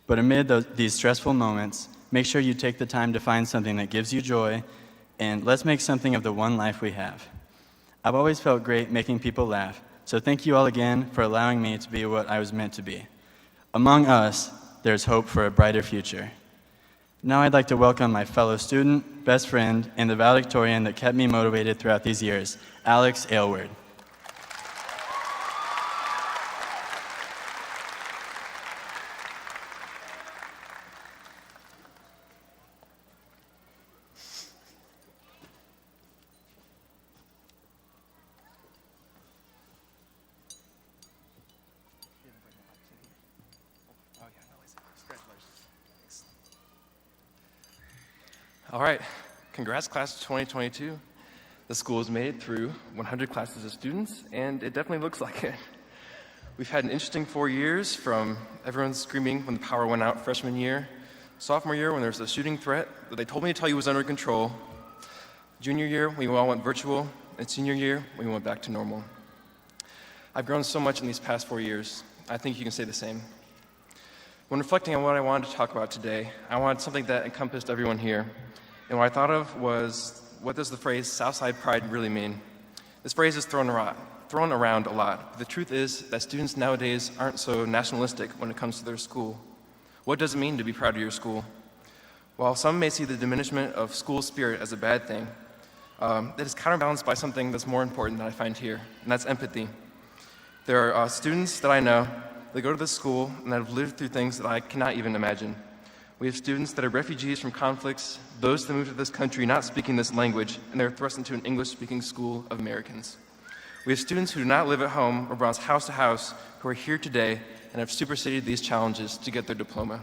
But amid these stressful moments, make sure you take the time to find something that gives you joy, and let's make something of the one life we have. I've always felt great making people laugh, so thank you all again for allowing me to be what I was meant to be. Among us, there's hope for a brighter future. Now I'd like to welcome my fellow student, best friend, and the valedictorian that kept me motivated throughout these years, Alex Aylward. All right, congrats class of 2022. The school has made it through 100 classes of students, and it definitely looks like it. We've had an interesting 4 years, from everyone screaming when the power went out freshman year, sophomore year when there was a shooting threat that they told me to tell you was under control, junior year we all went virtual, and senior year we went back to normal. I've grown so much in these past 4 years. I think you can say the same. When reflecting on what I wanted to talk about today, I wanted something that encompassed everyone here. And what I thought of was, what does the phrase Southside pride really mean? This phrase is thrown around a lot. But the truth is that students nowadays aren't so nationalistic when it comes to their school. What does it mean to be proud of your school? While some may see the diminishment of school spirit as a bad thing, that is counterbalanced by something that's more important that I find here, and that's empathy. There are students that I know that go to this school and that have lived through things that I cannot even imagine. We have students that are refugees from conflicts, those that moved to this country not speaking this language, and they're thrust into an English-speaking school of Americans. We have students who do not live at home or bounce house to house who are here today and have superseded these challenges to get their diploma.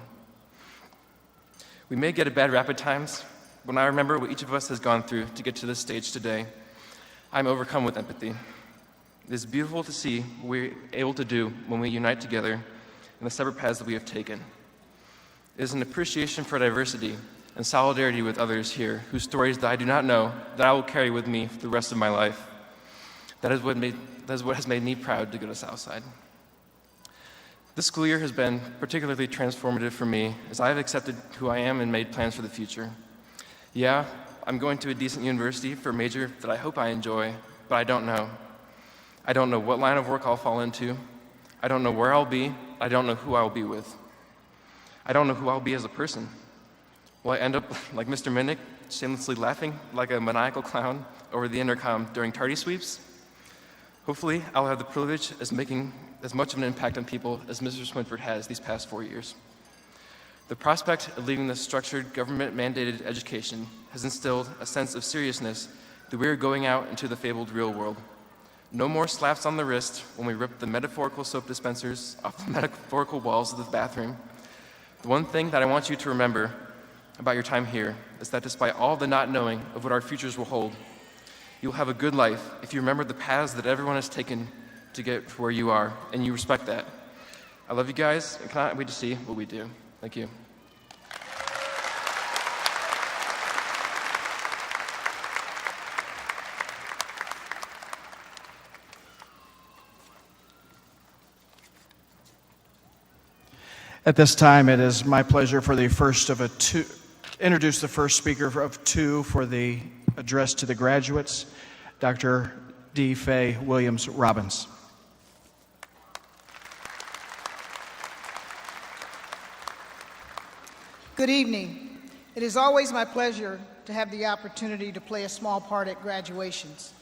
We may get a bad rap at times. When I remember what each of us has gone through to get to this stage today, I'm overcome with empathy. It is beautiful to see what we're able to do when we unite together in the separate paths that we have taken. It is an appreciation for diversity and solidarity with others here whose stories that I do not know that I will carry with me for the rest of my life. That is what has made me proud to go to Southside. This school year has been particularly transformative for me as I have accepted who I am and made plans for the future. Yeah, I'm going to a decent university for a major that I hope I enjoy, but I don't know. I don't know what line of work I'll fall into. I don't know where I'll be. I don't know who I'll be with. I don't know who I'll be as a person. Will I end up like Mr. Minnick, shamelessly laughing like a maniacal clown over the intercom during tardy sweeps? Hopefully, I'll have the privilege of making as much of an impact on people as Mr. Swinford has these past 4 years. The prospect of leaving the structured, government-mandated education has instilled a sense of seriousness that we are going out into the fabled real world. No more slaps on the wrist when we rip the metaphorical soap dispensers off the metaphorical walls of the bathroom. The one thing that I want you to remember about your time here is that despite all the not knowing of what our futures will hold, you'll have a good life if you remember the paths that everyone has taken to get to where you are, and you respect that. I love you guys, and cannot wait to see what we do. Thank you. At this time, it is my pleasure for introduce the first speaker of two for the address to the graduates, Dr. D. Faye Williams Robbins. Good evening. It is always my pleasure to have the opportunity to play a small part at graduations.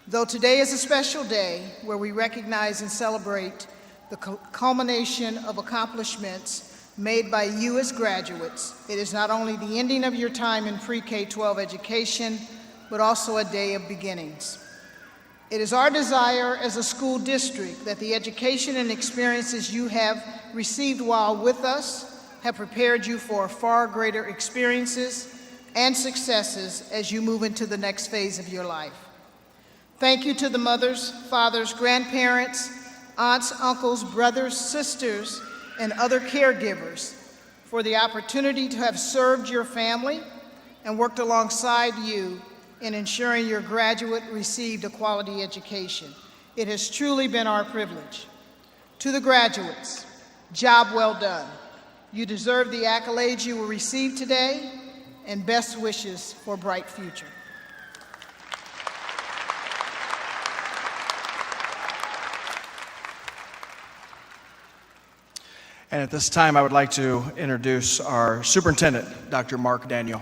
Though today is a special day where we recognize and celebrate the culmination of accomplishments made by you as graduates, it is not only the ending of your time in pre-K-12 education, but also a day of beginnings. It is our desire as a school district that the education and experiences you have received while with us have prepared you for far greater experiences and successes as you move into the next phase of your life. Thank you to the mothers, fathers, grandparents, aunts, uncles, brothers, sisters, and other caregivers for the opportunity to have served your family and worked alongside you in ensuring your graduate received a quality education. It has truly been our privilege. To the graduates, job well done. You deserve the accolades you will receive today, and best wishes for a bright future. And at this time, I would like to introduce our superintendent, Dr. Mark Daniel.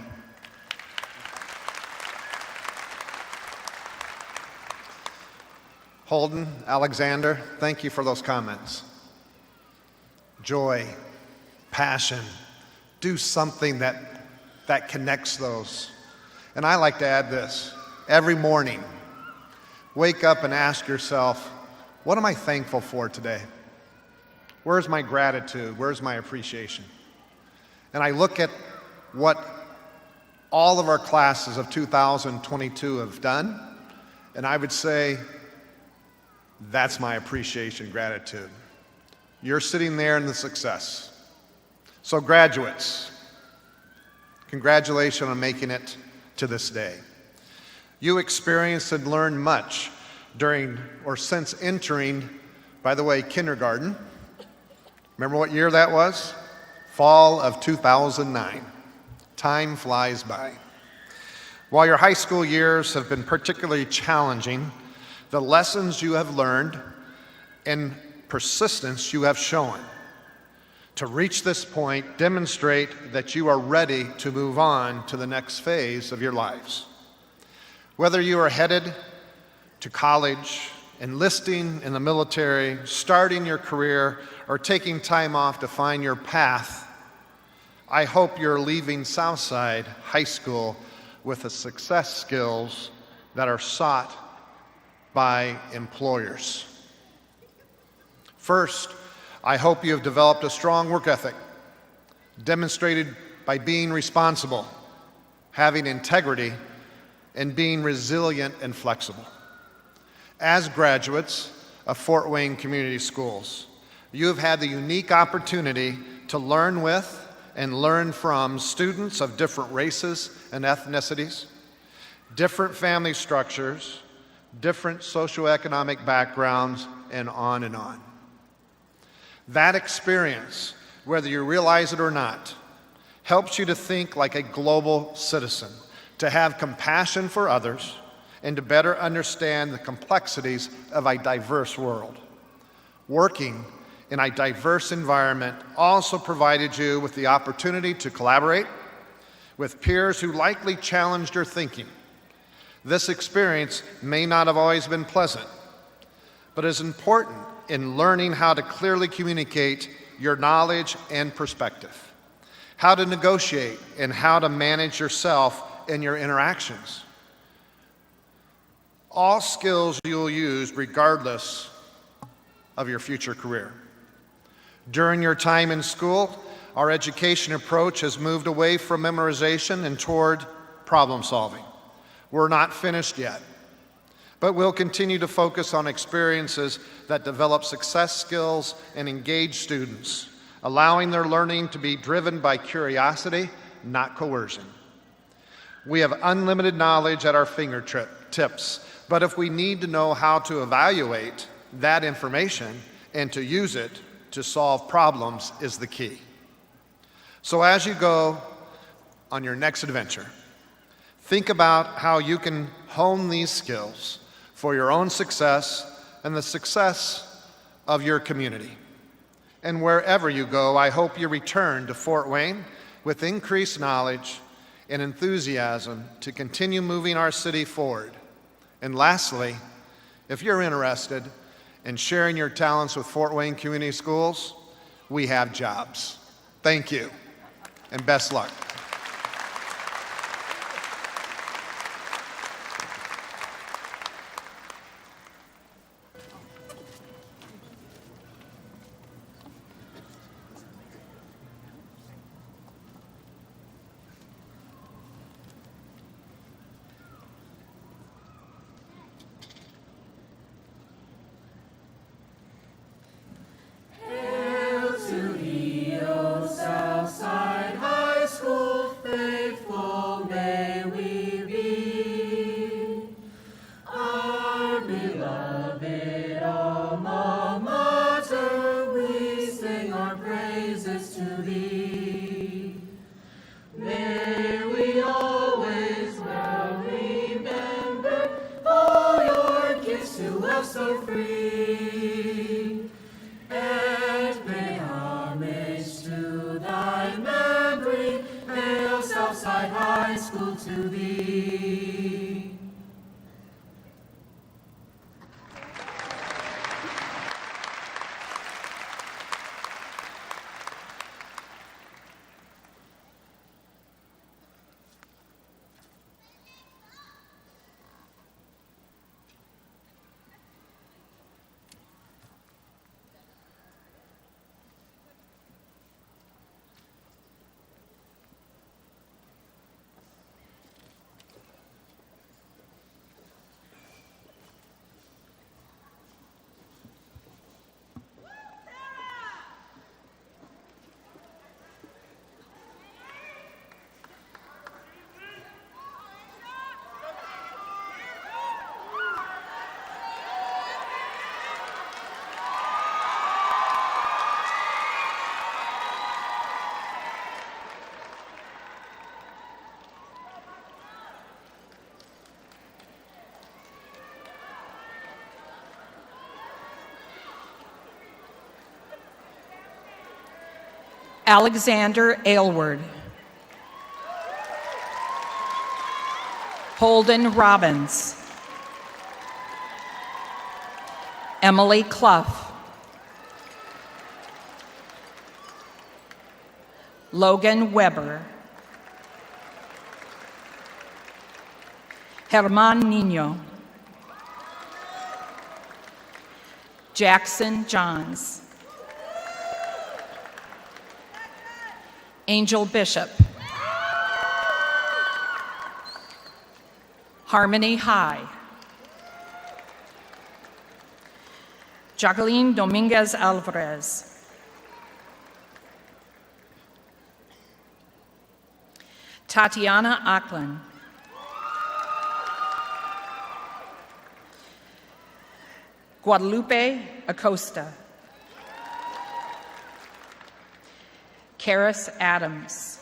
Holden, Alexander, thank you for those comments. Joy, passion, do something that connects those. And I like to add this. Every morning, wake up and ask yourself, what am I thankful for today? Where's my gratitude? Where's my appreciation? And I look at what all of our classes of 2022 have done, And I would say that's my appreciation, gratitude. You're sitting there in the success. So graduates, congratulations on making it to this day. You experienced and learned much during or since entering, by the way, kindergarten. Remember what year that was? Fall of 2009. Time flies by. While your high school years have been particularly challenging, the lessons you have learned and persistence you have shown to reach this point demonstrate that you are ready to move on to the next phase of your lives. Whether you are headed to college, enlisting in the military, starting your career, or taking time off to find your path, I hope you're leaving Southside High School with the success skills that are sought by employers. First, I hope you have developed a strong work ethic, demonstrated by being responsible, having integrity, and being resilient and flexible. As graduates of Fort Wayne Community Schools, you have had the unique opportunity to learn with and learn from students of different races and ethnicities, different family structures, different socioeconomic backgrounds, and on and on. That experience, whether you realize it or not, helps you to think like a global citizen, to have compassion for others, and to better understand the complexities of a diverse world. Working in a diverse environment also provided you with the opportunity to collaborate with peers who likely challenged your thinking. This experience may not have always been pleasant, but is important in learning how to clearly communicate your knowledge and perspective, how to negotiate, and how to manage yourself in your interactions. All skills you'll use regardless of your future career. During your time in school, our education approach has moved away from memorization and toward problem solving. We're not finished yet, but we'll continue to focus on experiences that develop success skills and engage students, allowing their learning to be driven by curiosity, not coercion. We have unlimited knowledge at our fingertips, but if we need to know how to evaluate that information and to use it to solve problems is the key. So as you go on your next adventure, think about how you can hone these skills for your own success and the success of your community. And wherever you go, I hope you return to Fort Wayne with increased knowledge and enthusiasm to continue moving our city forward. And lastly, if you're interested in sharing your talents with Fort Wayne Community Schools, we have jobs. Thank you, and best luck. Hail to thee, O Southside High School, faithful may we be. Our beloved alma mater, we sing our praises to thee. May we always well remember all your gifts to us so free. And pay homage to thy memory, hail Southside High School to thee. Alexander Aylward. Holden Robbins. Emily Clough. Logan Weber. Herman Nino. Jackson Johns. Angel Bishop. Harmony High. Jacqueline Dominguez Alvarez. Tatiana Ackland. Guadalupe Acosta. Karis Adams.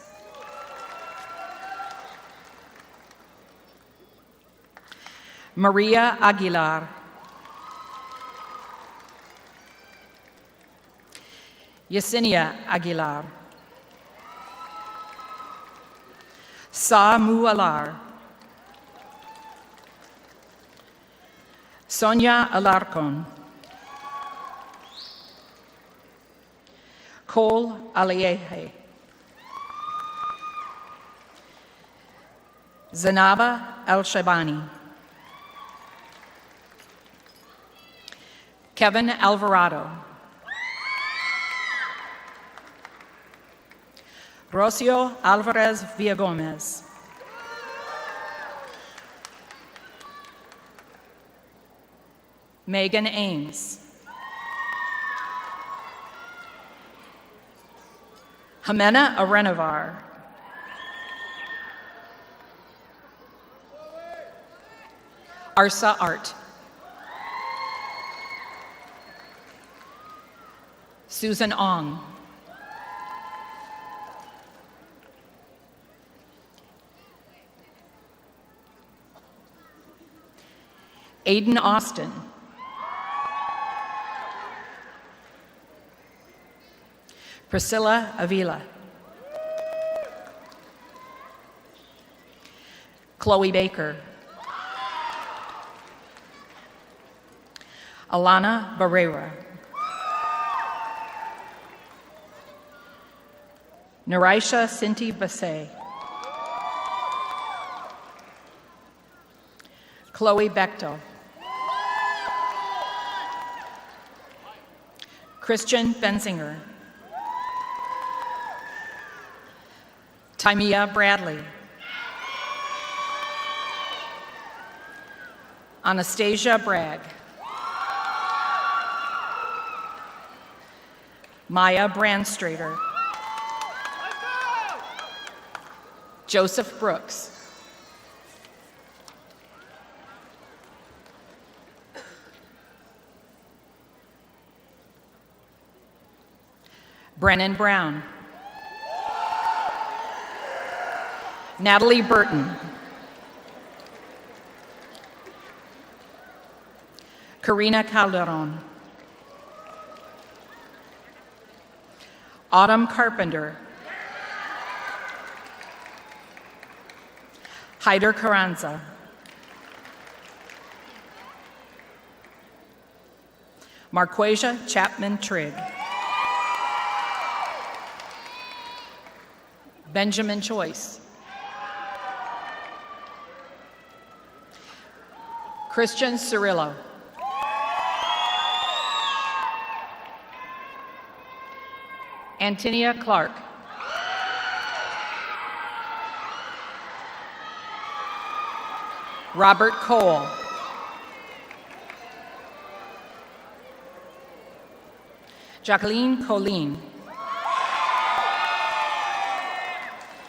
Maria Aguilar. Yesenia Aguilar. Sa Mualar. Sonia Alarcon. Cole Alieje. Zanaba Al-Shabani. Kevin Alvarado. Rocio Alvarez Villagomez. Megan Ames. Jimena Arenovar. Arsa Art. Susan Ong. Aiden Austin. Priscilla Avila. Chloe Baker. Alana Barrera. Narisha Sinti Basse. Chloe Bechtel. Christian Benzinger. Timea Bradley. Anastasia Bragg. Maya Brandstrader. Joseph Brooks. Brennan Brown. Natalie Burton. Karina Calderon. Autumn Carpenter. Hyder Carranza. Marquasia Chapman Trigg. Benjamin Choice. Christian Cirillo. Antonia Clark. Robert Cole. Jacqueline Colleen.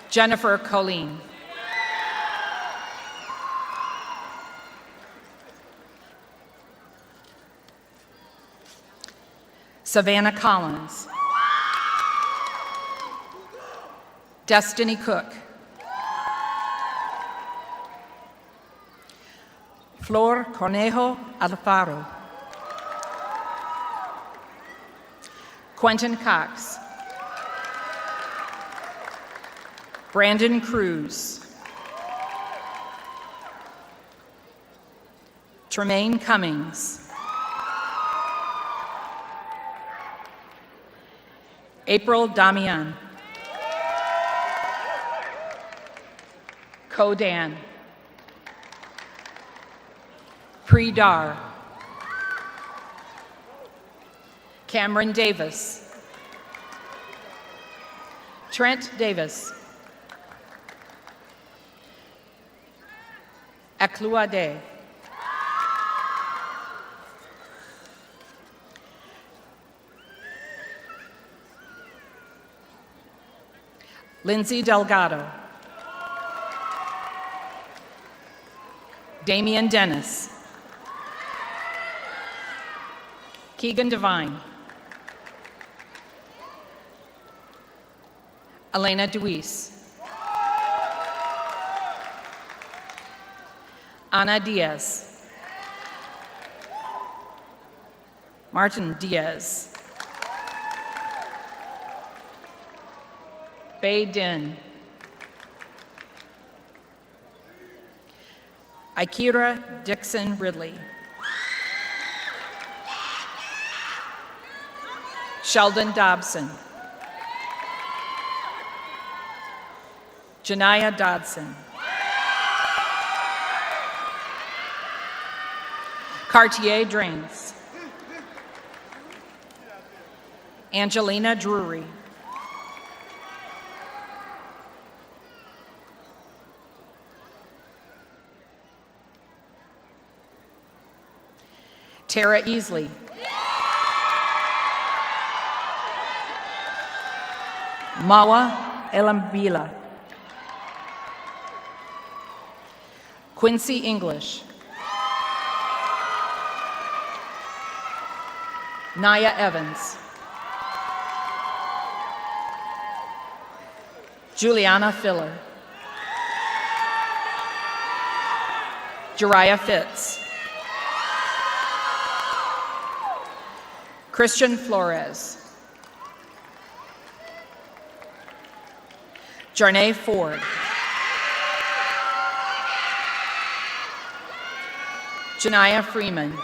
Jennifer Colleen. Savannah Collins. Destiny Cook. Flor Cornejo Alfaro. Quentin Cox. Brandon Cruz. Tremaine Cummings. April Damian. Kodan. Predar. Cameron Davis. Trent Davis. Ekluade. Lindsay Delgado. Damian Dennis. Keegan Devine. Elena Deweese. Ana Diaz. Martin Diaz. Bei Din. Ikira Dixon Ridley. Sheldon Dobson. Janiyah Dodson. Cartier Drains. Angelina Drury. Tara Easley. Mawa Elambila. Quincy English. Naya Evans. Juliana Filler. Jariah Fitz. Christian Flores. Jarnay Ford. Janiyah Freeman.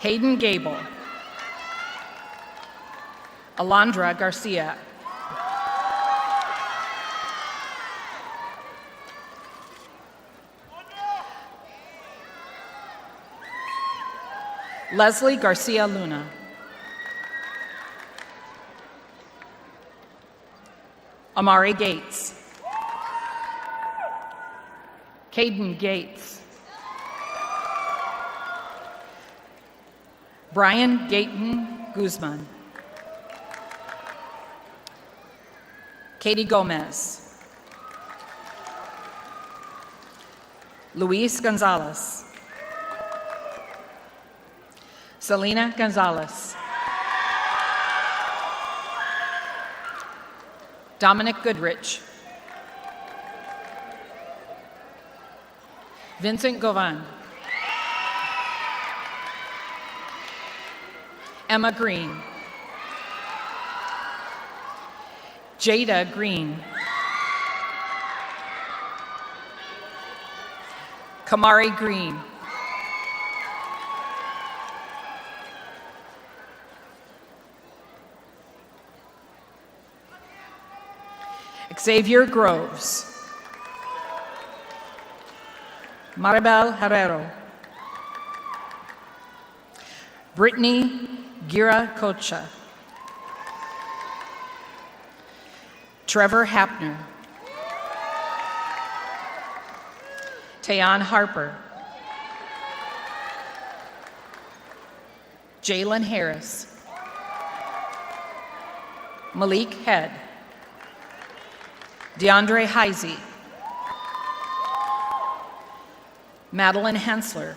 Hayden Gable. Alondra Garcia. Leslie Garcia Luna. Amari Gates. Caden Gates. Brian Gayton Guzman. Katie Gomez. Luis Gonzalez. Selena Gonzalez. Dominic Goodrich. Vincent Govan. Emma Green. Jada Green. Kamari Green. Xavier Groves. Maribel Herrero. Brittany Gira Kocha. Trevor Hapner. Tayon Harper. Jalen Harris. Malik Head. DeAndre Heisey. Madeline Hensler.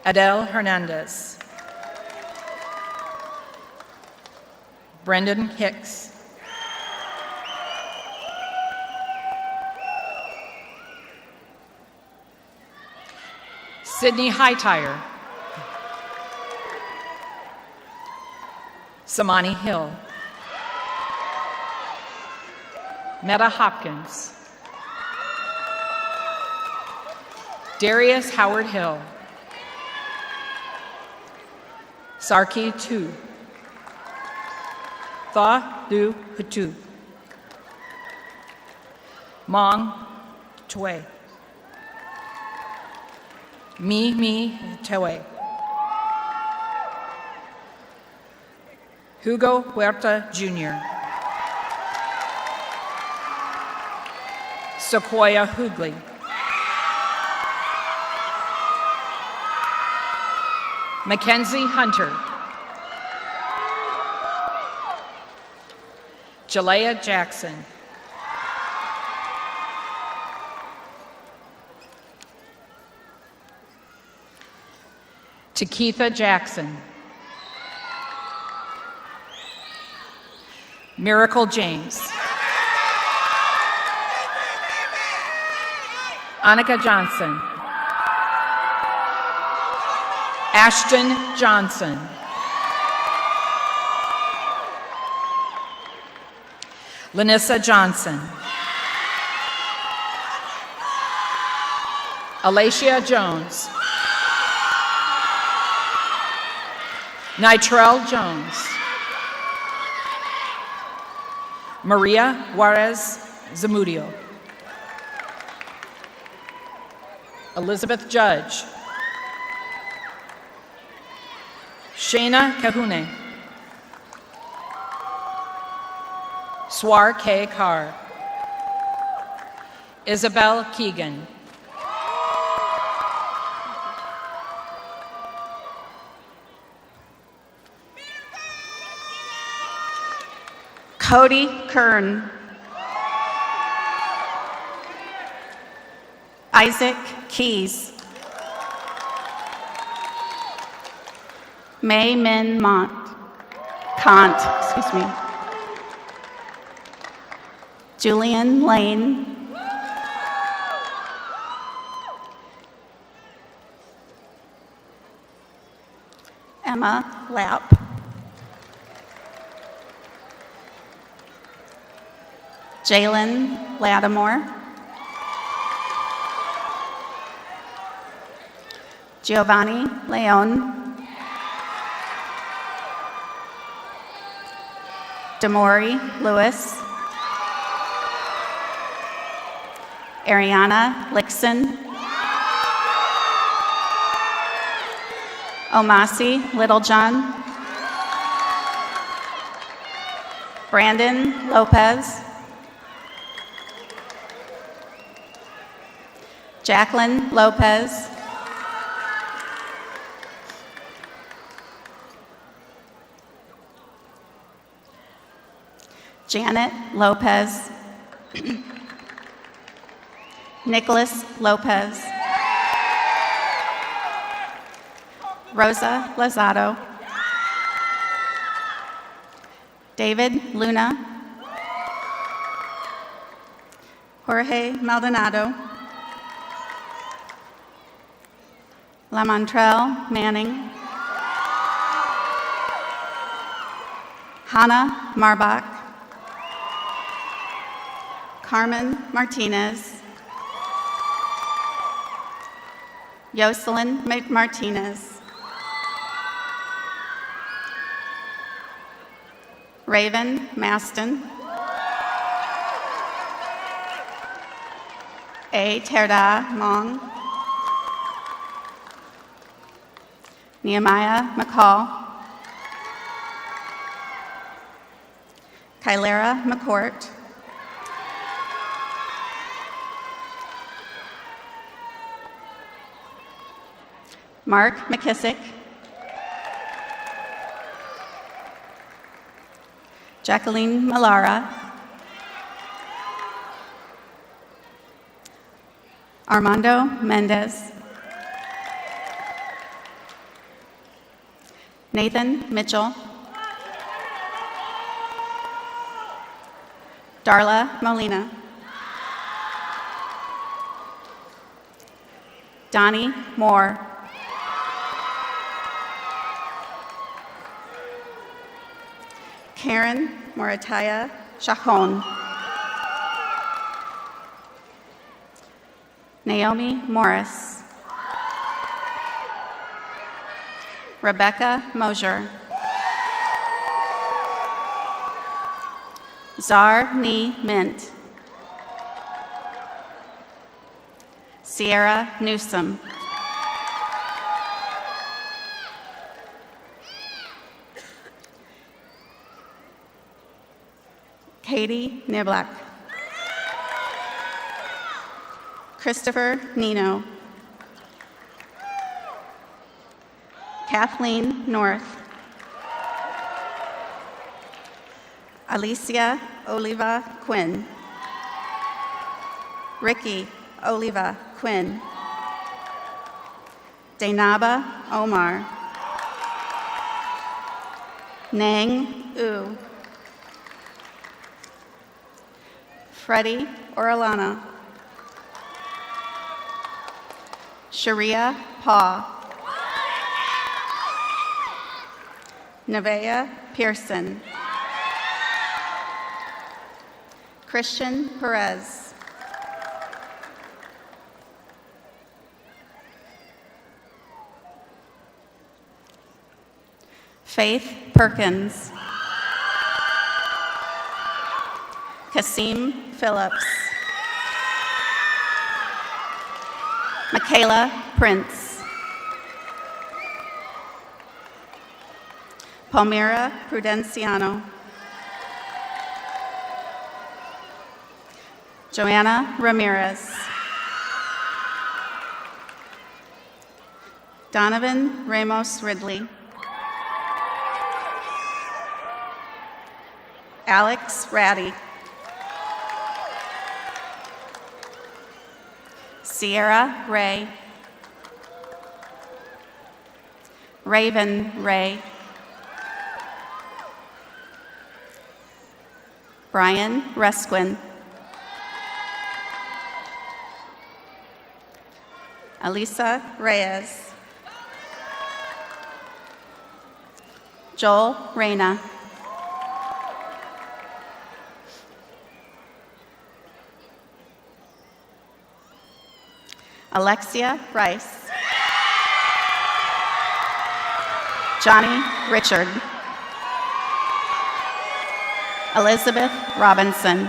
Adele Hernandez. Brendan Hicks. Sydney Hightower. Samani Hill. Meta Hopkins. Darius Howard Hill. Sarki Tu. Tha Du Hutu. Mong Tue. Mi Tue. Hugo Huerta Jr. Sequoia Hoogley. Mackenzie Hunter. Jalea Jackson. Takitha Jackson. Miracle James. Annika Johnson. Ashton Johnson. Lanissa Johnson. Alacia Jones. Nitrell Jones. Maria Juarez Zamudio. Elizabeth Judge. Shayna Kahune. Swar K. Carr. Isabel Keegan. Cody Kern. Isaac Keys. May Min Kant, excuse me. Julian Lane. Emma Lapp. Jalen Lattimore. Giovanni Leon. Damori Lewis. Ariana Lixon. Omasi Littlejohn. Brandon Lopez. Jacqueline Lopez. Janet Lopez. Nicholas Lopez. Rosa Lozado. David Luna. Jorge Maldonado. Lamontrell Manning. Hannah Marbach. Carmen Martinez. Jocelyn McMartinez. Raven Maston. A. Terda Mong. Nehemiah McCall. Kylera McCourt. Mark McKissick. Jacqueline Malara. Armando Mendez. Nathan Mitchell. Darla Molina. Donnie Moore. Karen Morataya Chacon. Naomi Morris. Rebecca Mosier. Zar Ni Mint. Sierra Newsom. Katie Niblack. Christopher Nino. Kathleen North. Alicia Oliva Quinn. Ricky Oliva Quinn. Dainaba Omar. Nang U. Freddie Orellana. Sharia Pa. Nevaeh Pearson. Christian Perez. Faith Perkins. Kasim Phillips. Michaela Prince. Palmira Prudenciano. Joanna Ramirez. Donovan Ramos Ridley. Alex Ratty. Sierra Ray. Raven Ray. Brian Resquin. Elisa Reyes. Joel Reyna. Alexia Rice. Johnny Richard. Elizabeth Robinson.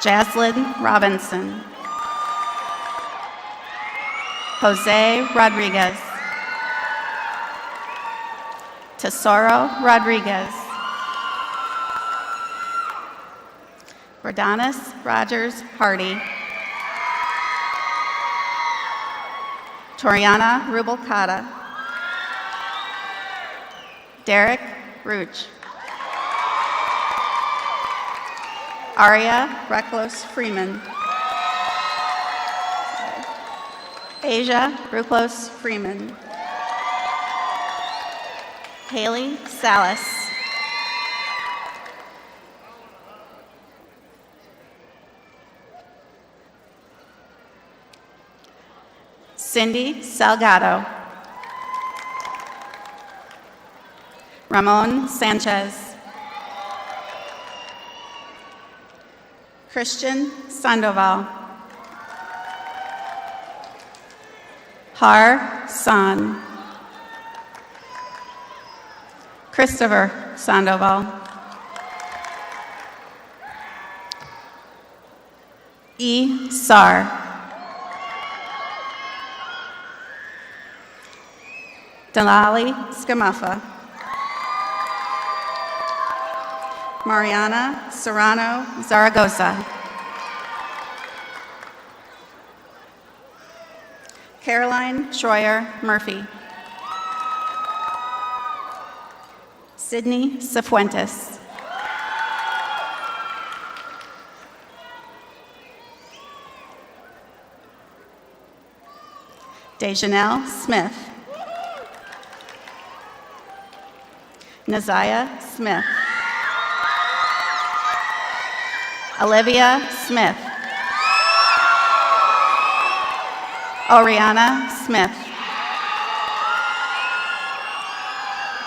Jaslyn Robinson. Jose Rodriguez. Tesoro Rodriguez. Rodanis Rogers Hardy. Toriana Rubalcada. Derek Ruch. Aria Reclos Freeman. Asia Ruclos Freeman. Haley Salas. Cindy Salgado. Ramon Sanchez. Christian Sandoval. Har San. Christopher Sandoval. E. Sar. Dalali Scamuffa. Mariana Serrano Zaragoza. Caroline Schroyer Murphy. Sydney Cifuentes. Dejanelle Smith. Naziah Smith. Olivia Smith. Oriana Smith.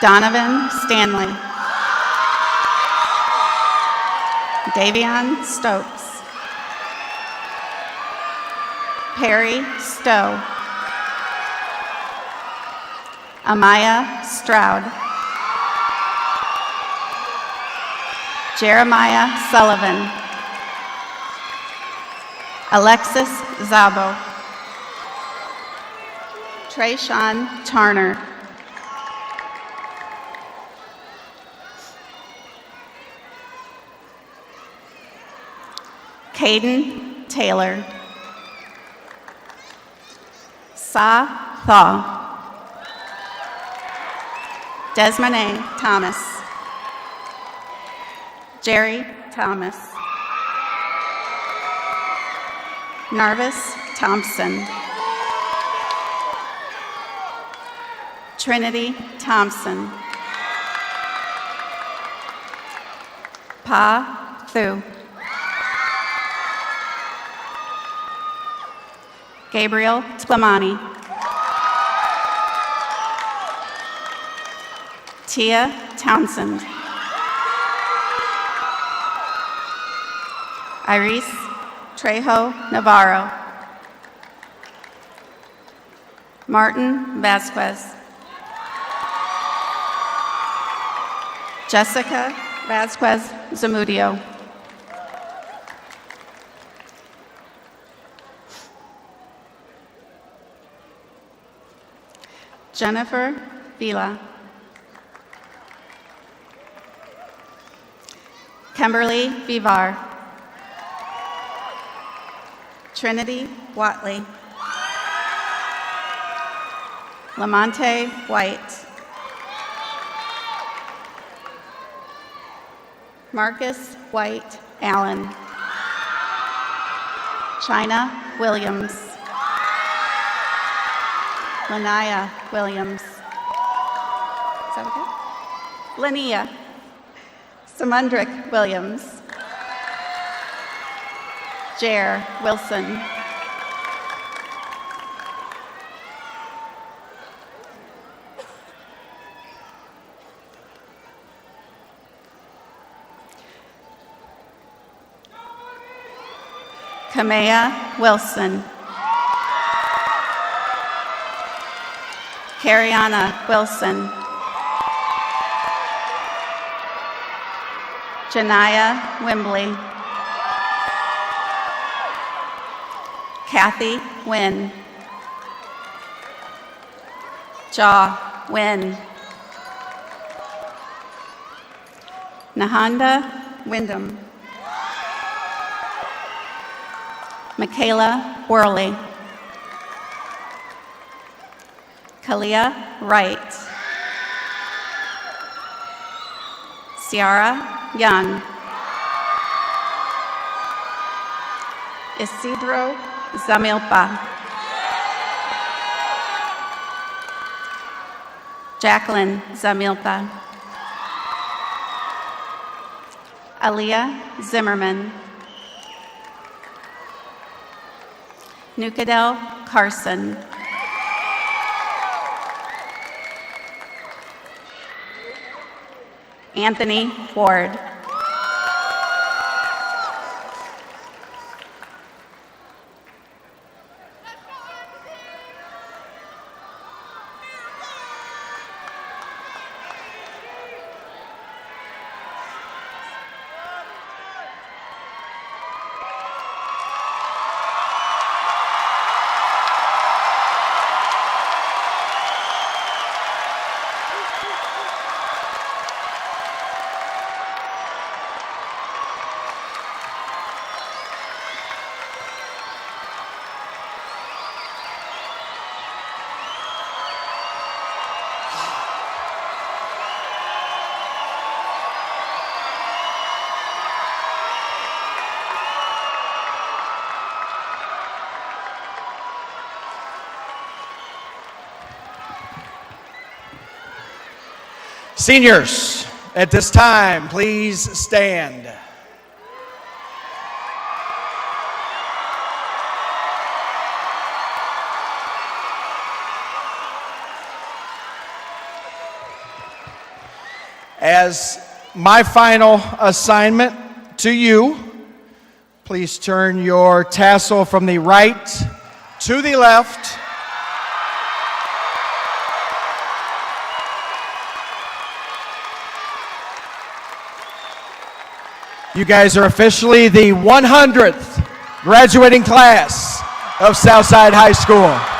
Donovan Stanley. Davion Stokes. Perry Stowe. Amaya Stroud. Jeremiah Sullivan. Alexis Zabo. Trayshawn Tarner. Caden Taylor. Sa Thaw. Desmond Thomas. Jerry Thomas. Narvis Thompson. Trinity Thompson. Pa Thu. Gabriel Tlamani. Tia Townsend. Iris Trejo Navarro. Martin Vasquez. Jessica Vasquez Zamudio. Jennifer Vila. Kimberly Vivar. Trinity Watley. Lamonte White. Marcus White Allen. China Williams. Lanaya Williams. Is that okay? Lania. Samundrick Williams. Jer Wilson. Kamea Wilson. Cariana Wilson. Janaya Wembley. Kathy Wynn. Jaw Wynn. Nahanda Wyndham. Michaela Worley. Kalia Wright. Ciara Young. Isidro Zamilpa. Jacqueline Zamilpa. Aaliyah Zimmerman. Nukadel Carson. Anthony Ward. Seniors, at this time, please stand. As my final assignment to you, please turn your tassel from the right to the left. You guys are officially the 100th graduating class of Southside High School.